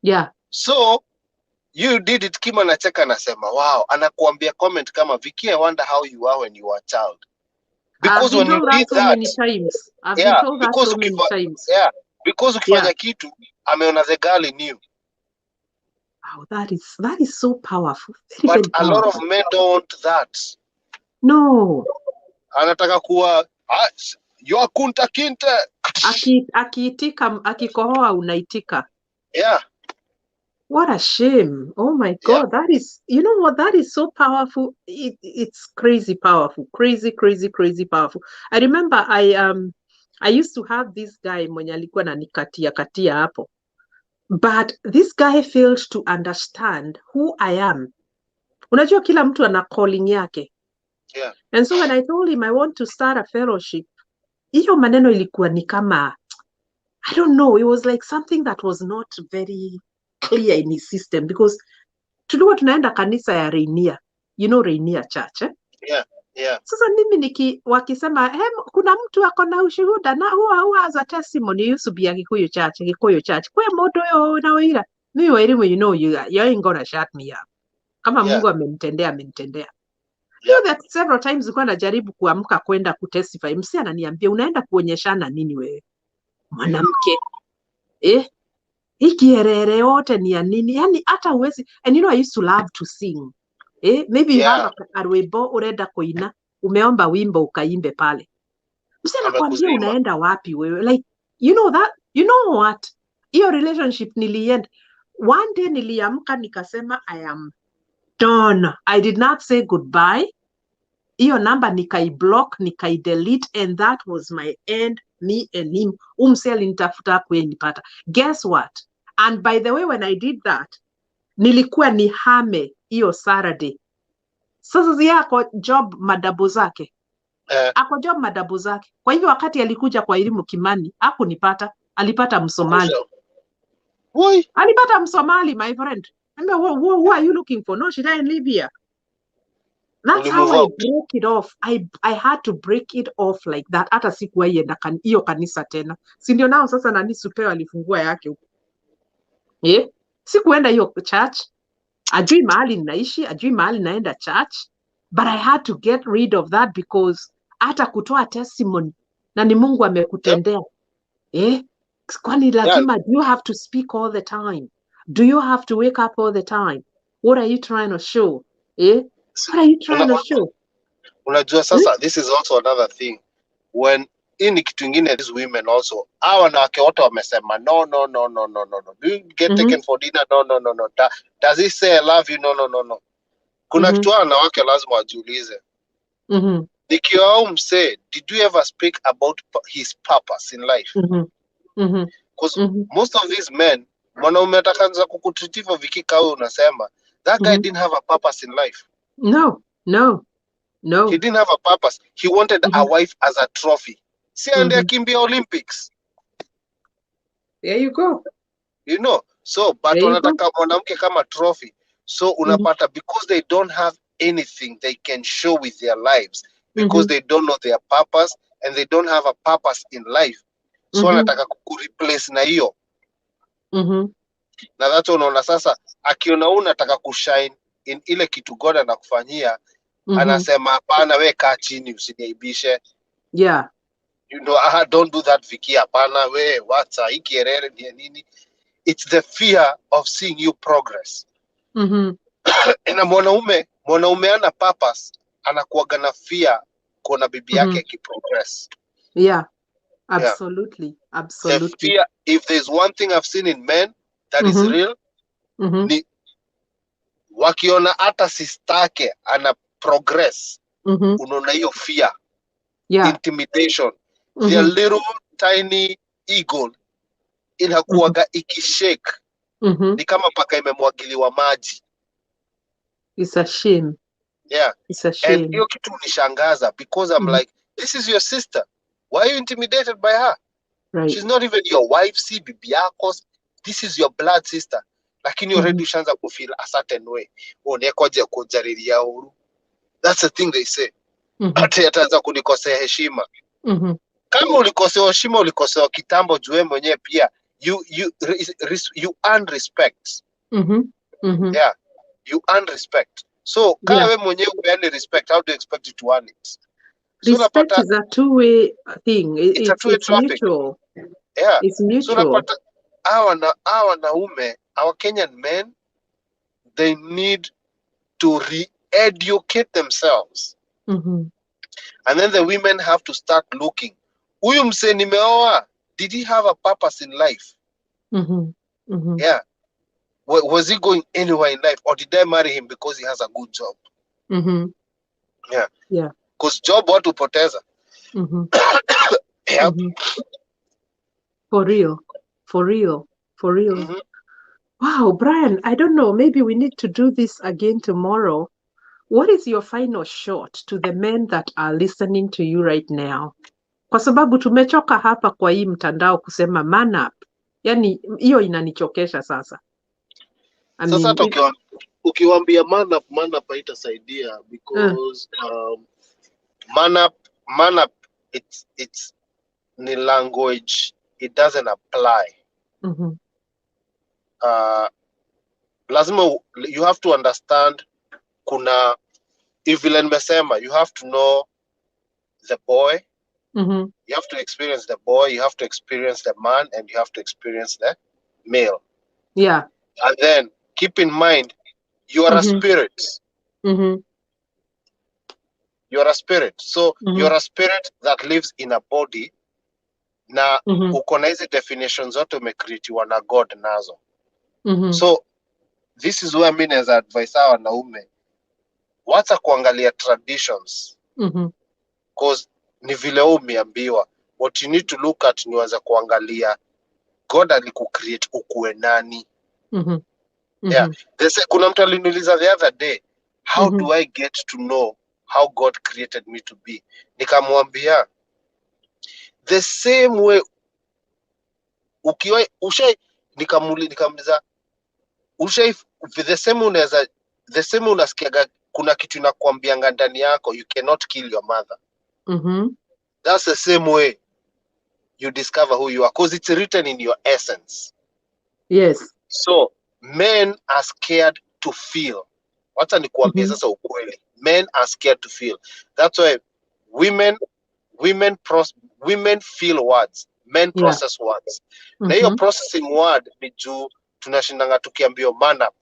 Yeah. So, you did it, Kim anacheka anasema, wow, anakuambia comment kama, Vicky, I wonder how you are when you were a child. Because when you did that, many times. I've been told that so many times. Yeah, because ukifanya kitu, ameona the girl in you. Wow, that is so powerful. But a lot of men don't want that. No. Anataka kuwa you kunta kinte. Akiitika, akikohoa unaitika. Yeah. What a shame. Oh my God. That is, you know what? That is so powerful. It's crazy powerful. Crazy powerful. I remember I used to have this guy mwenye alikuwa ananikatia hapo. But this guy failed to understand who I am. Unajua kila mtu ana calling yake. Yeah. And so when I told him I want to start a fellowship, hiyo maneno ilikuwa ni kama, I don't know, it was like something that was not very clear in his system, because tulikuwa tunaenda kanisa ya Rainier. You know Rainier Church, eh? Yeah. Sasa mimi wakisema, kuna mtu ako na ushuhuda na who has a testimony, used to be a Gikuyu church. Kwa moto yo na wira. Mimi Wairimu, you know, you ain't gonna shut me up. Kama Mungu amenitendea. You know that several times nilikuwa najaribu kuamka kwenda kutestify. Msi ananiambia unaenda kuonyeshana nini wewe? Mwanamke. Hii kierere yote ni ya nini? Yani hata uwezi. And you know, I used to love to sing. Maybe you have a rwimbo urenda kuina, umeomba wimbo ukaimbe pale. Msi anakuambia unaenda wapi wewe? Like, you know what? Hiyo relationship nilienda. One day niliamka nikasema I am done. I did not say goodbye. Hiyo namba nikai-block, nikai-delete, and that was my end, me and him. Umse alinitafuta kuenipata. Guess what? And by the way, when I did that, nilikuwa nihame hiyo Saturday. Sasa zia ako job madabu zake. Ako job madabu zake. Kwa hivyo wakati alikuja kwa Wairimu Kimani, hakunipata, alipata Msomali. Why? Alipata Msomali, my friend. Who are you looking for? No, she didn't live here. That's how I broke it off. I had to break it off like that. Hata sikuwahi enda hiyo kanisa tena. Si ndio nao sasa nani Supeo alifungua yake huko. Sikuenda hiyo church. Ajui mahali ninaishi, ajui mahali naenda church. But I had to get rid of that because hata kutoa testimony na ni Mungu amekutendea. Kwani lazima, do you have to speak all the time? Do you have to wake up all the time? What are you trying to show? What are you trying to show? Unajua sasa, this is also another thing. When hii ni kitu ingine, these women also, hawa wanawake wote wamesema no. Do you get taken for dinner? No. Does he say I love you? No. Kuna kitu wanawake lazima wajiulize. Nikiwa au msee, did you ever speak about his purpose in life? Because most of these men, mwanaume atakaanza kukutreat vikika wewe unasema that guy didn't have a purpose in life. No. He didn't have a purpose. He wanted a wife as a trophy. Si ande akimbia Olympics. There you go. You know, so but wanataka mwanamke kama trophy. So unapata because they don't have anything they can show with their lives, because they don't know their purpose and they don't have a purpose in life. So wanataka kureplace na hiyo. Na that's unaona sasa akiona unataka kushine in ile kitu God anakufanyia, anasema hapana, we kaa chini usiniaibishe. Yeah. You know, don't do that Vicky, hapana we what's hii kierere ni nini. It's the fear of seeing you progress. Na mwanaume ana purpose, anakuaga na fear kuona bibi yake akiprogress. Yeah. Absolutely. The fear, if there's one thing I've seen in men that is real, ni wakiona hata sistake ana progress, unaona hiyo fear, intimidation, their little tiny ego inakuaga ikishake, ni kama paka imemwagiliwa maji. It's a shame. Yeah. It's a shame. And hiyo kitu unishangaza because I'm like, this is your sister. Why are you intimidated by her? Right. She's not even your wife, si bibi yako. This is your blood sister. Lakini already ushaanza kufeel a certain way. Unekoje kujariria huru. That's the thing they say. Ati ataanza kunikosea heshima. Kama ulikosea heshima, ulikosea kitambo, jue mwenyewe pia you earn respect. Yeah. You earn respect. So kama wewe mwenyewe upeane respect, how do you expect to earn it? Respect is a two-way thing. It's a two-way traffic. Mutual. Yeah. It's mutual. So unapata hawa wanaume, our Kenyan men, they need to re-educate themselves. And then the women have to start looking. Huyu mse nimeoa, did he have a purpose in life? Yeah. Was he going anywhere in life, or did I marry him because he has a good job? Yeah. Because job watu poteza. Yep. For real. Wow, Brian, I don't know, maybe we need to do this again tomorrow. What is your final shot to the men that are listening to you right now? Kwa sababu tumechoka hapa kwa hii mtandao kusema man up. Yani hiyo inanichokesha sasa. Sasa ukiwaambia man up haitasaidia because man up it's ni language, it doesn't apply. Lazima you have to understand kuna vile nimesema, you have to know the boy, you have to experience the boy, you have to experience the man, and you have to experience the male. Yeah. And then keep in mind, you are a spirit. You are a spirit. So you're a spirit that lives in a body. Na uko na hizi definitions zote umecreatiwa na God nazo. So this is where mimi as advice hawa wanaume, wacha kuangalia traditions. Because ni vile umeambiwa, what you need to look at ni waza kuangalia God alikucreate ukuwe nani. Yeah. Kuna mtu aliniuliza the other day, how do I get to know how God created me to be? Nikamwambia, the same way nikamuuliza the same unasikiaga kuna kitu inakwambianga ndani yako, you cannot kill your mother. That's the same way you discover who you are, because it's written in your essence. Yes. So men are scared to feel. Wacha nikuambie sasa ukweli. Men are scared to feel. That's why women feel words, men process words. Na hiyo processing word ni juu tunashindanga tukiambio man up.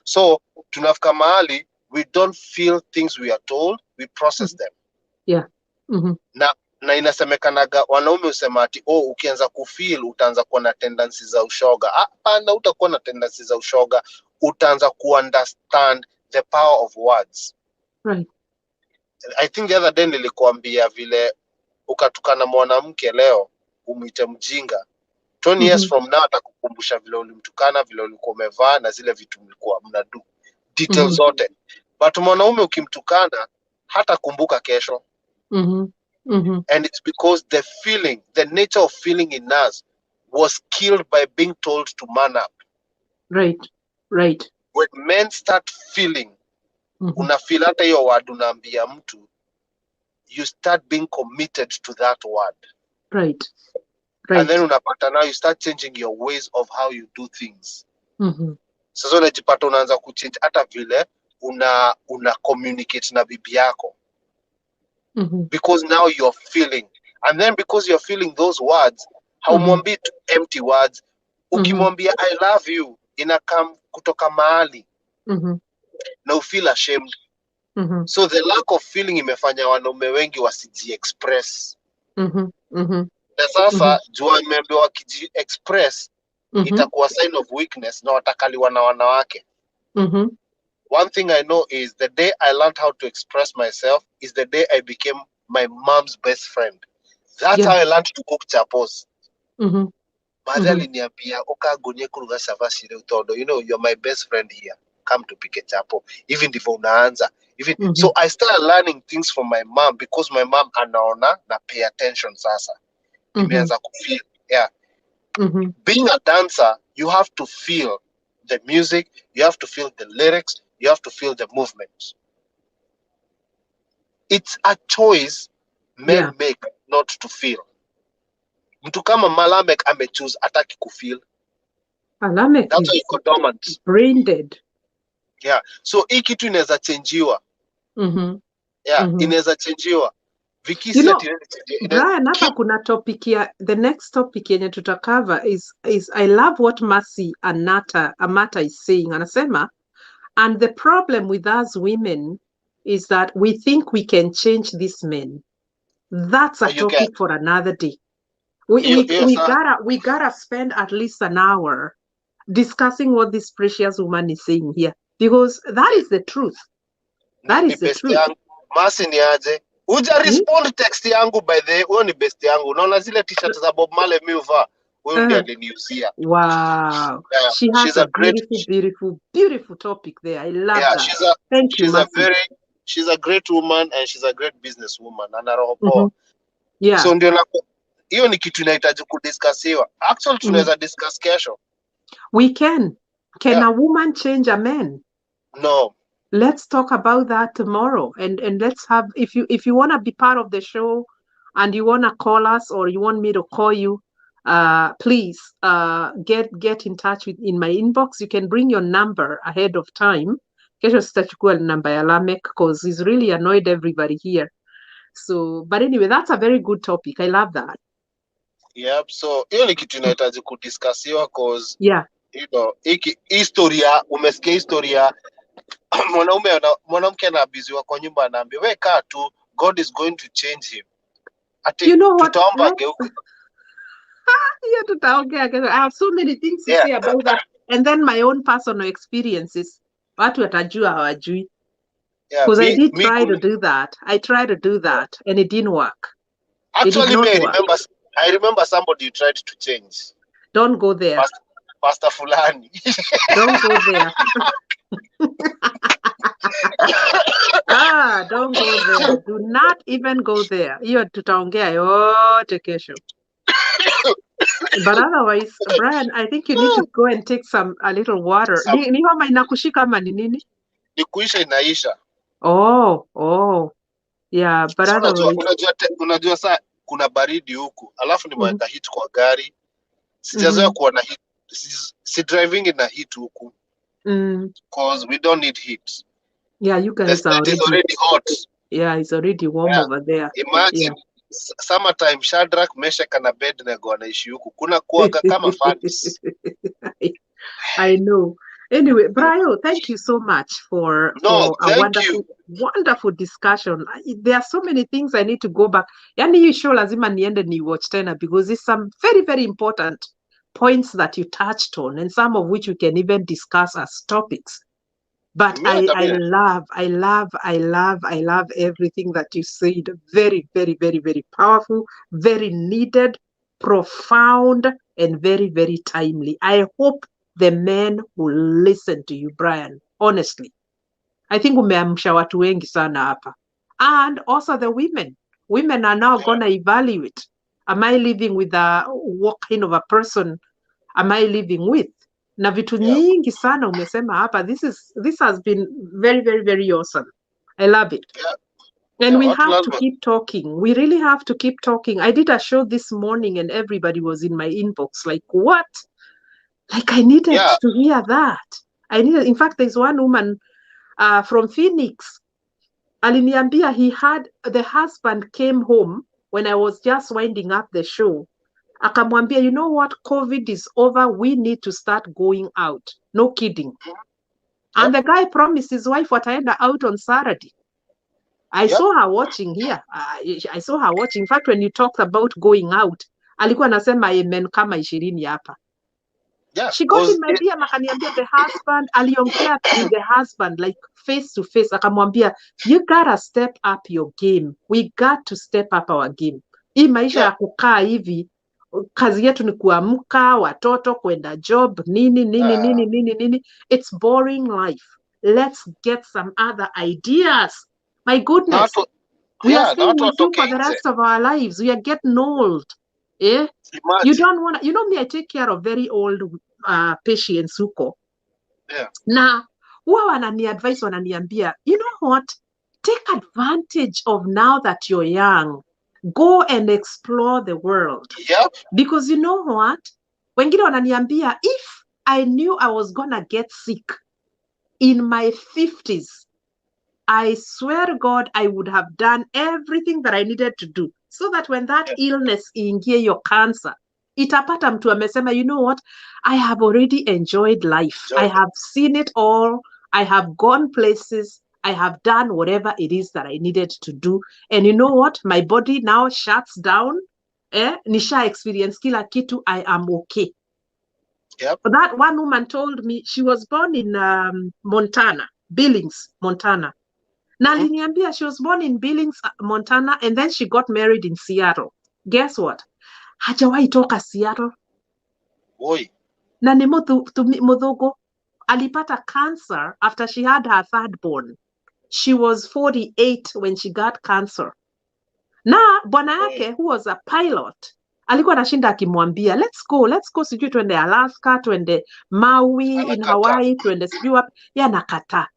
So tunafika mahali we don't feel things we are told, we process them. Na inasemekanaga wanaume usema ati ukianza kufeel utaanza kuwa na tendency za ushoga. Hapana, utakuwa na tendency za ushoga, utaanza understand the power of words. Right. I think the other day nilikuambia vile ukatukana mwanamke leo umuite mjinga, 20 years from now atakukumbusha vile ulimtukana, vile ulikuwa umevaa na zile vitu mlikuwa mnadu details zote. But mwanaume ukimtukana hata kumbuka kesho. And it's because the nature of feeling in us was killed by being told to man up. Right. When men start feeling, unafeel hata hiyo word unaambia mtu, you start being committed to that word. Right. And then unapata now you start changing your ways of how you do things. Sasa unajipata unaanza kuchange hata vile una communicate na bibi yako. Because now you're feeling, and then because you're feeling those words, haumwambii empty words. Ukimwambia I love you inakam kutoka mahali na you feel ashamed. So the lack of feeling imefanya wanaume wengi wasiji express. Na sasa jua imeambiwa wakiji express itakuwa sign of weakness na watakaliwa na wanawake. One thing I know is the day I learned how to express myself is the day I became my mom's best friend. That's how I learned to cook chapos. Mother aliniambia okagonye kuruga savasire utondo, you're my best friend here, come to pick a chapo. Even ndivyo unaanza. So I started learning things from my mom because my mom anaona na pay attention sasa. Nimeanza kufeel. Being a dancer, you have to feel the music, you have to feel the lyrics, you have to feel the movement. It's a choice men make not to feel. Mtu kama Malamek amechoose ataki kufeel. Malamek is brain dead. Yeah. So hii kitu inaweza changiwa. Inaweza changiwa. Brian, hapa kuna topic ya, the next topic yenye tutacover is I love what Mercy Amata is saying. Anasema, and the problem with us women is that we think we can change these men. That's a topic for another day. We gotta spend at least an hour discussing what this precious woman is saying here, because that is the truth. That is the truth. Mercy ni aje? Uja respond text yangu by the way, ni best yangu. Unaona zile t-shirt za Bob Marley miuva? Huyo ndiye aliniuzia. Wow. She has a beautiful topic there. I love that. Thank you, Mercy. She's a great woman and she's a great business woman. Ana roho poa. So ndio hiyo ni kitu inahitaji kudiscussiwa. Actually tunaweza discuss kesho. We can. Can a woman change a man? No. Let's talk about that tomorrow, and let's have, if you want to be part of the show and you want to call us or you want me to call you, please get in touch in my inbox. You can bring your number ahead of time. Kesho sitachukua namba ya Lamek because he's really annoyed everybody here. So, but anyway, that's a very good topic. I love that. Yep. So hiyo ni kitu inahitaji kudiscussiwa cause historia, umesikia historia mwanamke anabiziwa kwa nyumba anaambia wewe kaa tu, God is going to change him. Ati tutaomba geuke. Yeah, tutaongea. I have so many things to say about that, and then my own personal experiences. Watu watajua hawajui. Because I did try to do that. I tried to do that and it didn't work. Actually, I remember somebody you tried to change. Don't go there. Pastor Fulani. Don't go there. Don't go there. Do not even go there. Hiyo tutaongea yote kesho. But otherwise, Brian, I think you need to go and take a little water. Ni homa inakushika ama ni nini? Ni kuisha inaisha. Oh. Yeah, but so otherwise. Unajua saa kuna baridi huku. Alafu nimeweka heat kwa gari. Sijazoea kuwa na heat. Si driving in a heat huku. Because we don't need heat. Yeah, you The guys are state is already, already hot. yeah, it's already warm Yeah. over there. Imagine summertime, Shadrach, Meshach and Abednego wanaishi huku. Kuna kuaga kama furnace. I know. Anyway, Brayo, thank you so much for No, a thank wonderful you. wonderful discussion. There are so many things I need to go back. Yani hii show lazima niende ni watch tena because there's some very very important points that you touched on and some of which we can even discuss as topics. But Me hata I mimi. love everything that you said. Very, very, very, very powerful, very needed, profound, and very, very timely. I hope the men will listen to you, Brian. Honestly. I think umeamsha watu wengi sana hapa. And also the women. Women are now gonna evaluate. Am I living with what kind of a person am I living with? Na vitu nyingi sana umesema hapa. This has been very, very, very awesome. I love it. Yeah. And we Watu have to lazima. keep talking. We really have to keep talking. I did a show this morning and everybody was in my inbox like, what? Like I needed to hear that. In fact, there's one woman from Phoenix. Aliniambia the husband came home when I was just winding up the show. Akamwambia, you know what? COVID is over. We need to start going out. No kidding. And the guy promised his wife wataenda out on Saturday. I saw her watching here. I saw her watching. In fact, when you talked about going out, alikuwa anasema amen kama 20 hapa. Yeah, She got in my DM akaniambia the husband, aliongea with the husband like face to face. Akamwambia, you gotta step up your game. We got to step up our game. Hii maisha ya kukaa hivi, kazi yetu ni kuamka, watoto kwenda job, nini. It's boring life. Let's get some other ideas. My goodness. We are staying with you for the rest of our lives. We are getting old. Eh? You don't want to, you know me, I take care of very old patients huko. Yeah. Na huwa wananiambia, you know what? Take advantage of now that you're young. Go and explore the world. Yep. Because you know what? Wengine wananiambia, if I knew I was gonna get sick in my 50s, I swear to God, I would have done everything that I needed to do so that when that illness ingie your cancer, itapata mtu amesema, you know what? I have already enjoyed life. I have seen it all. I have gone places. I have done whatever it is that I needed to do. And you know what? My body now shuts down. Nisha experience kila kitu. I am okay. Yep. That one woman told me she was born in Montana, Billings, Montana. Na aliniambia she was born in Billings, Montana, and then she got married in Seattle. Guess what? Hajawahi toka Seattle. Oi. Na ni mudhogo. Alipata cancer after she had her third born. She was 48 when she got cancer. Na bwana yake, who was a pilot, alikuwa anashinda akimwambia, let's go, sijui tuende Alaska, tuende Maui, in Hawaii, tuende sijui wapi. Ya nakataa.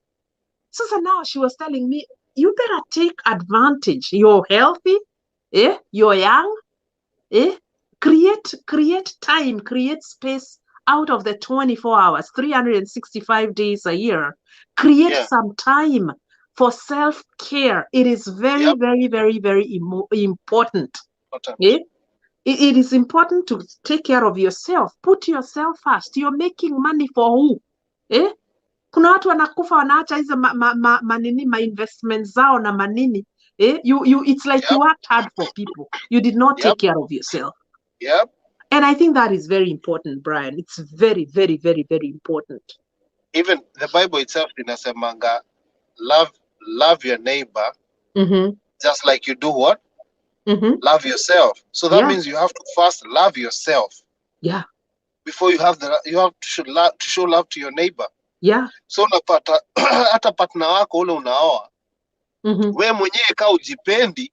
So now she was telling me, you better take advantage. You're healthy, you're young, create time, create space out of the 24 hours, 365 days a year. Create some time for self-care. It is very, very, very, very important. It is important to take care of yourself. Put yourself first. You're making money for who? Kuna watu wanakufa wanaacha hizo ma investments zao na manini. It's like you worked hard for people. You did not take care of yourself. Yep. And I think that is very important, Brian. It's very, very, very, very important. Even the Bible itself inasemanga, love your neighbor just like you do what? Love yourself. So that means you have to first love yourself. Yeah. Before you have to show love to your neighbor. Yeah. So unapata hata partner wako ule unaoa. We mwenyewe kaa ujipendi.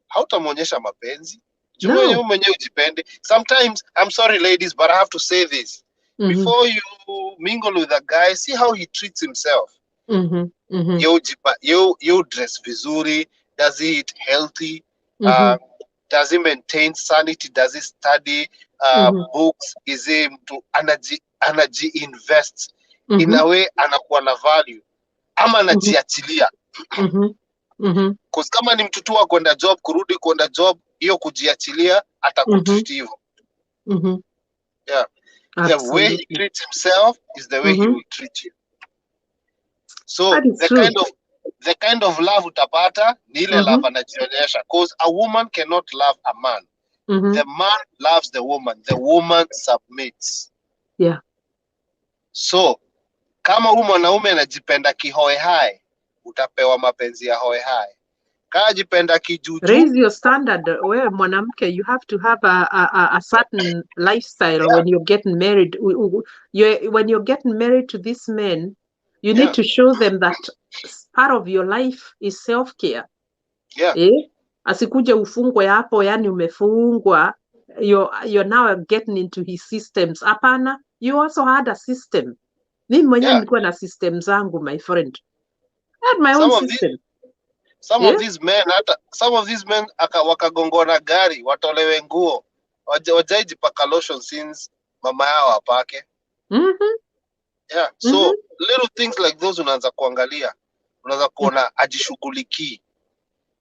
Hautamuonyesha mapenzi. No. Mwenyewe ujipendi. Sometimes, I'm sorry ladies, but I have to say this. Before you mingle with a guy, see how he treats himself. You dress vizuri. Does he eat healthy? Does he maintain sanity? Does he study books? Is he to energy invests in a way anakuwa na value? ama najiachilia. Mhm. Kama ni mtu tu wa kwenda job, kurudi kwenda job, hiyo kujiachilia atakutreat hivyo. Yeah. The way he treats himself is the way he will treat you. So the kind of love utapata ni ile love anajionyesha, because a woman cannot love a man. The man loves the woman submits. Yeah. So kama huyu mwanaume anajipenda kihoe hai, utapewa mapenzi ya hoe hai. Kama jipenda kijuju, raise your standard. Wewe mwanamke, you have to have a certain lifestyle when you're getting married. When you're getting married to this man, you need to show them that part of your life is self-care. Asikuje ufungwe hapo, yani umefungwa, you're now getting into his systems. Hapana, you also had a system. Mimi mwenyewe nilikuwa na system zangu, my friend. I had my own system. Some of these men wakagongona gari, watolewe nguo, wajaijipaka lotion since mama yao apake. So little things like those unaanza kuangalia, unaanza kuona ajishughulikii.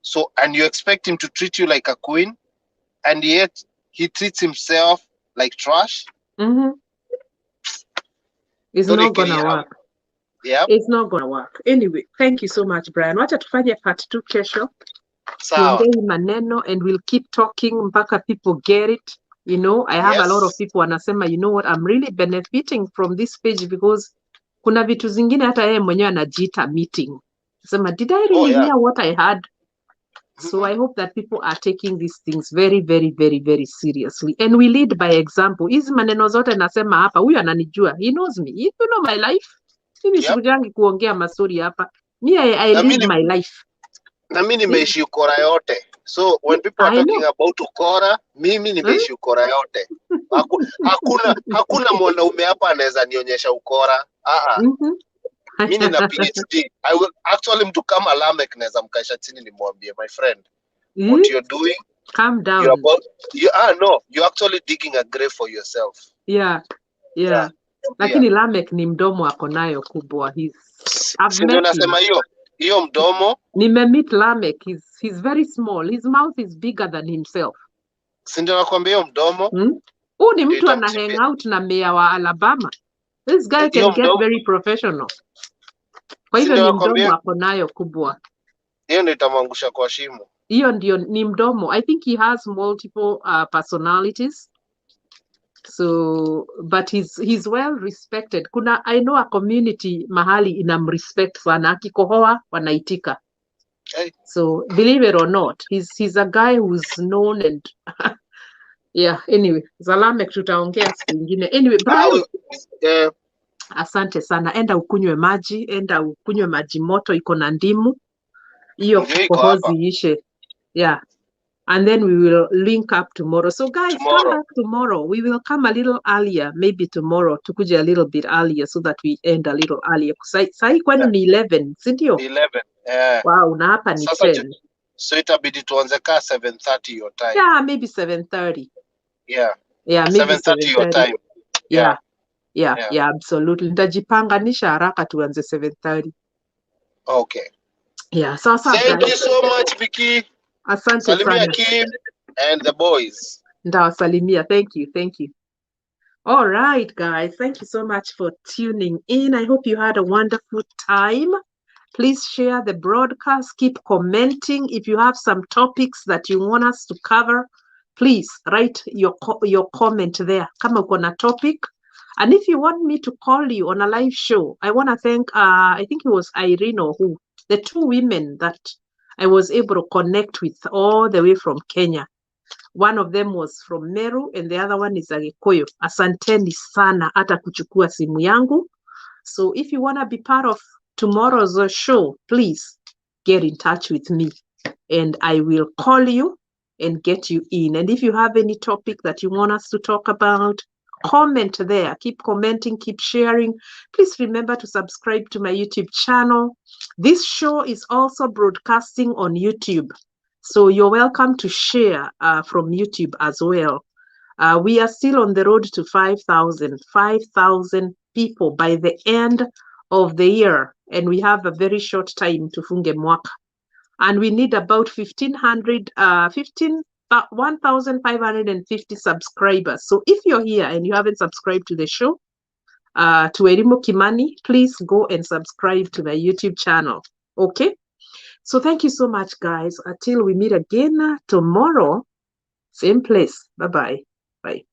So, and you expect him to treat you like a queen, and yet he treats himself like trash. It's not gonna work. Yeah. It's not gonna work. Anyway, thank you so much, Brian. Wacha tufanye part 2 kesho. Tuongee maneno, and we'll keep talking mpaka people get it. You know, I have a lot of people wanasema, you know what, I'm really benefiting from this page because kuna vitu zingine hata yeye mwenyewe anajiita meeting. Sema, did I really hear what I had? So I hope that people are taking these things very, very, very, very seriously. And we lead by example. Hizi maneno zote nasema hapa, huyu ananijua. He knows me. You know my life. Mimi sikujangi kuongea masuri hapa. Me, I live my life. Na mimi nimeishi ukora yote. So when people are talking about ukora, mimi nimeishi ukora yote. Hakuna mwanaume hapa anaweza nionyesha ukora. Mimi nina PhD. I will actually mtu kama Lamek naweza mkaisha chini nimwambie, my friend, what you're doing, calm down. You're actually digging a grave for yourself. Yeah. Lakini Lamek ni mdomo ako nayo kubwa. I've met him. Hiyo mdomo. Nimemeet Lamek. He's very small. His mouth is bigger than himself. Si ndio nakwambia hiyo mdomo? Huyu ni mtu ana hang out na mayor wa Alabama. This guy can get very professional. Kwa hivyo ni mdomo ako nayo kubwa. Hiyo ndio itamwangusha kwa shimo. Hiyo ndio ni mdomo. I think he has multiple personalities. So, but he's well respected. I know a community mahali inamrespect sana. Akikohoa wanaitika. So, believe it or not, he's a guy who's known and anyway, Zalamek tutaongea siku nyingine. Anyway, Brayo, asante sana. Enda ukunywe maji moto, iko na ndimu. Hiyo kohozi ishe. Yeah. And then we will link up tomorrow. So guys, come back tomorrow. We will come a little earlier, maybe tomorrow, tukuje a little bit earlier so that we end a little earlier. Sahi kwenu ni 11, si ndio? 11. Wow, na hapa ni 10. So itabidi tuanze ka 7:30 your time. Yeah, maybe 7:30. Yeah, maybe 7:30 your time. Yeah, absolutely. Nitajipanganisha haraka tuanze 7:30. Okay. Yeah, so thank you so much, Vicky. Asante Salimia Kim and the boys. Ndawasalimia. Thank you. All right, guys. Thank you so much for tuning in. I hope you had a wonderful time. Please share the broadcast. Keep commenting. If you have some topics that you want us to cover, please write your comment there. Kama uko na topic. And if you want me to call you on a live show, I want to thank, I think it was Irene or who, the 2 women that I was able to connect with all the way from Kenya. One of them was from Meru and the other one is a Gikuyu. Asanteni sana hata kuchukua simu yangu. So if you want to be part of tomorrow's show, please get in touch with me and I will call you and get you in. And if you have any topic that you want us to talk about, comment there. Keep commenting, keep sharing. Please remember to subscribe to my YouTube channel. This show is also broadcasting on YouTube. So you're welcome to share from YouTube as well. We are still on the road to 5,000 people by the end of the year. and we have a very short time to funge mwaka. And we need about 1,550 subscribers. So if you're here and you haven't subscribed to the show, to Erimo Kimani, please go and subscribe to the YouTube channel. Okay? So thank you so much, guys. Until we meet again tomorrow, same place. Bye-bye. Bye.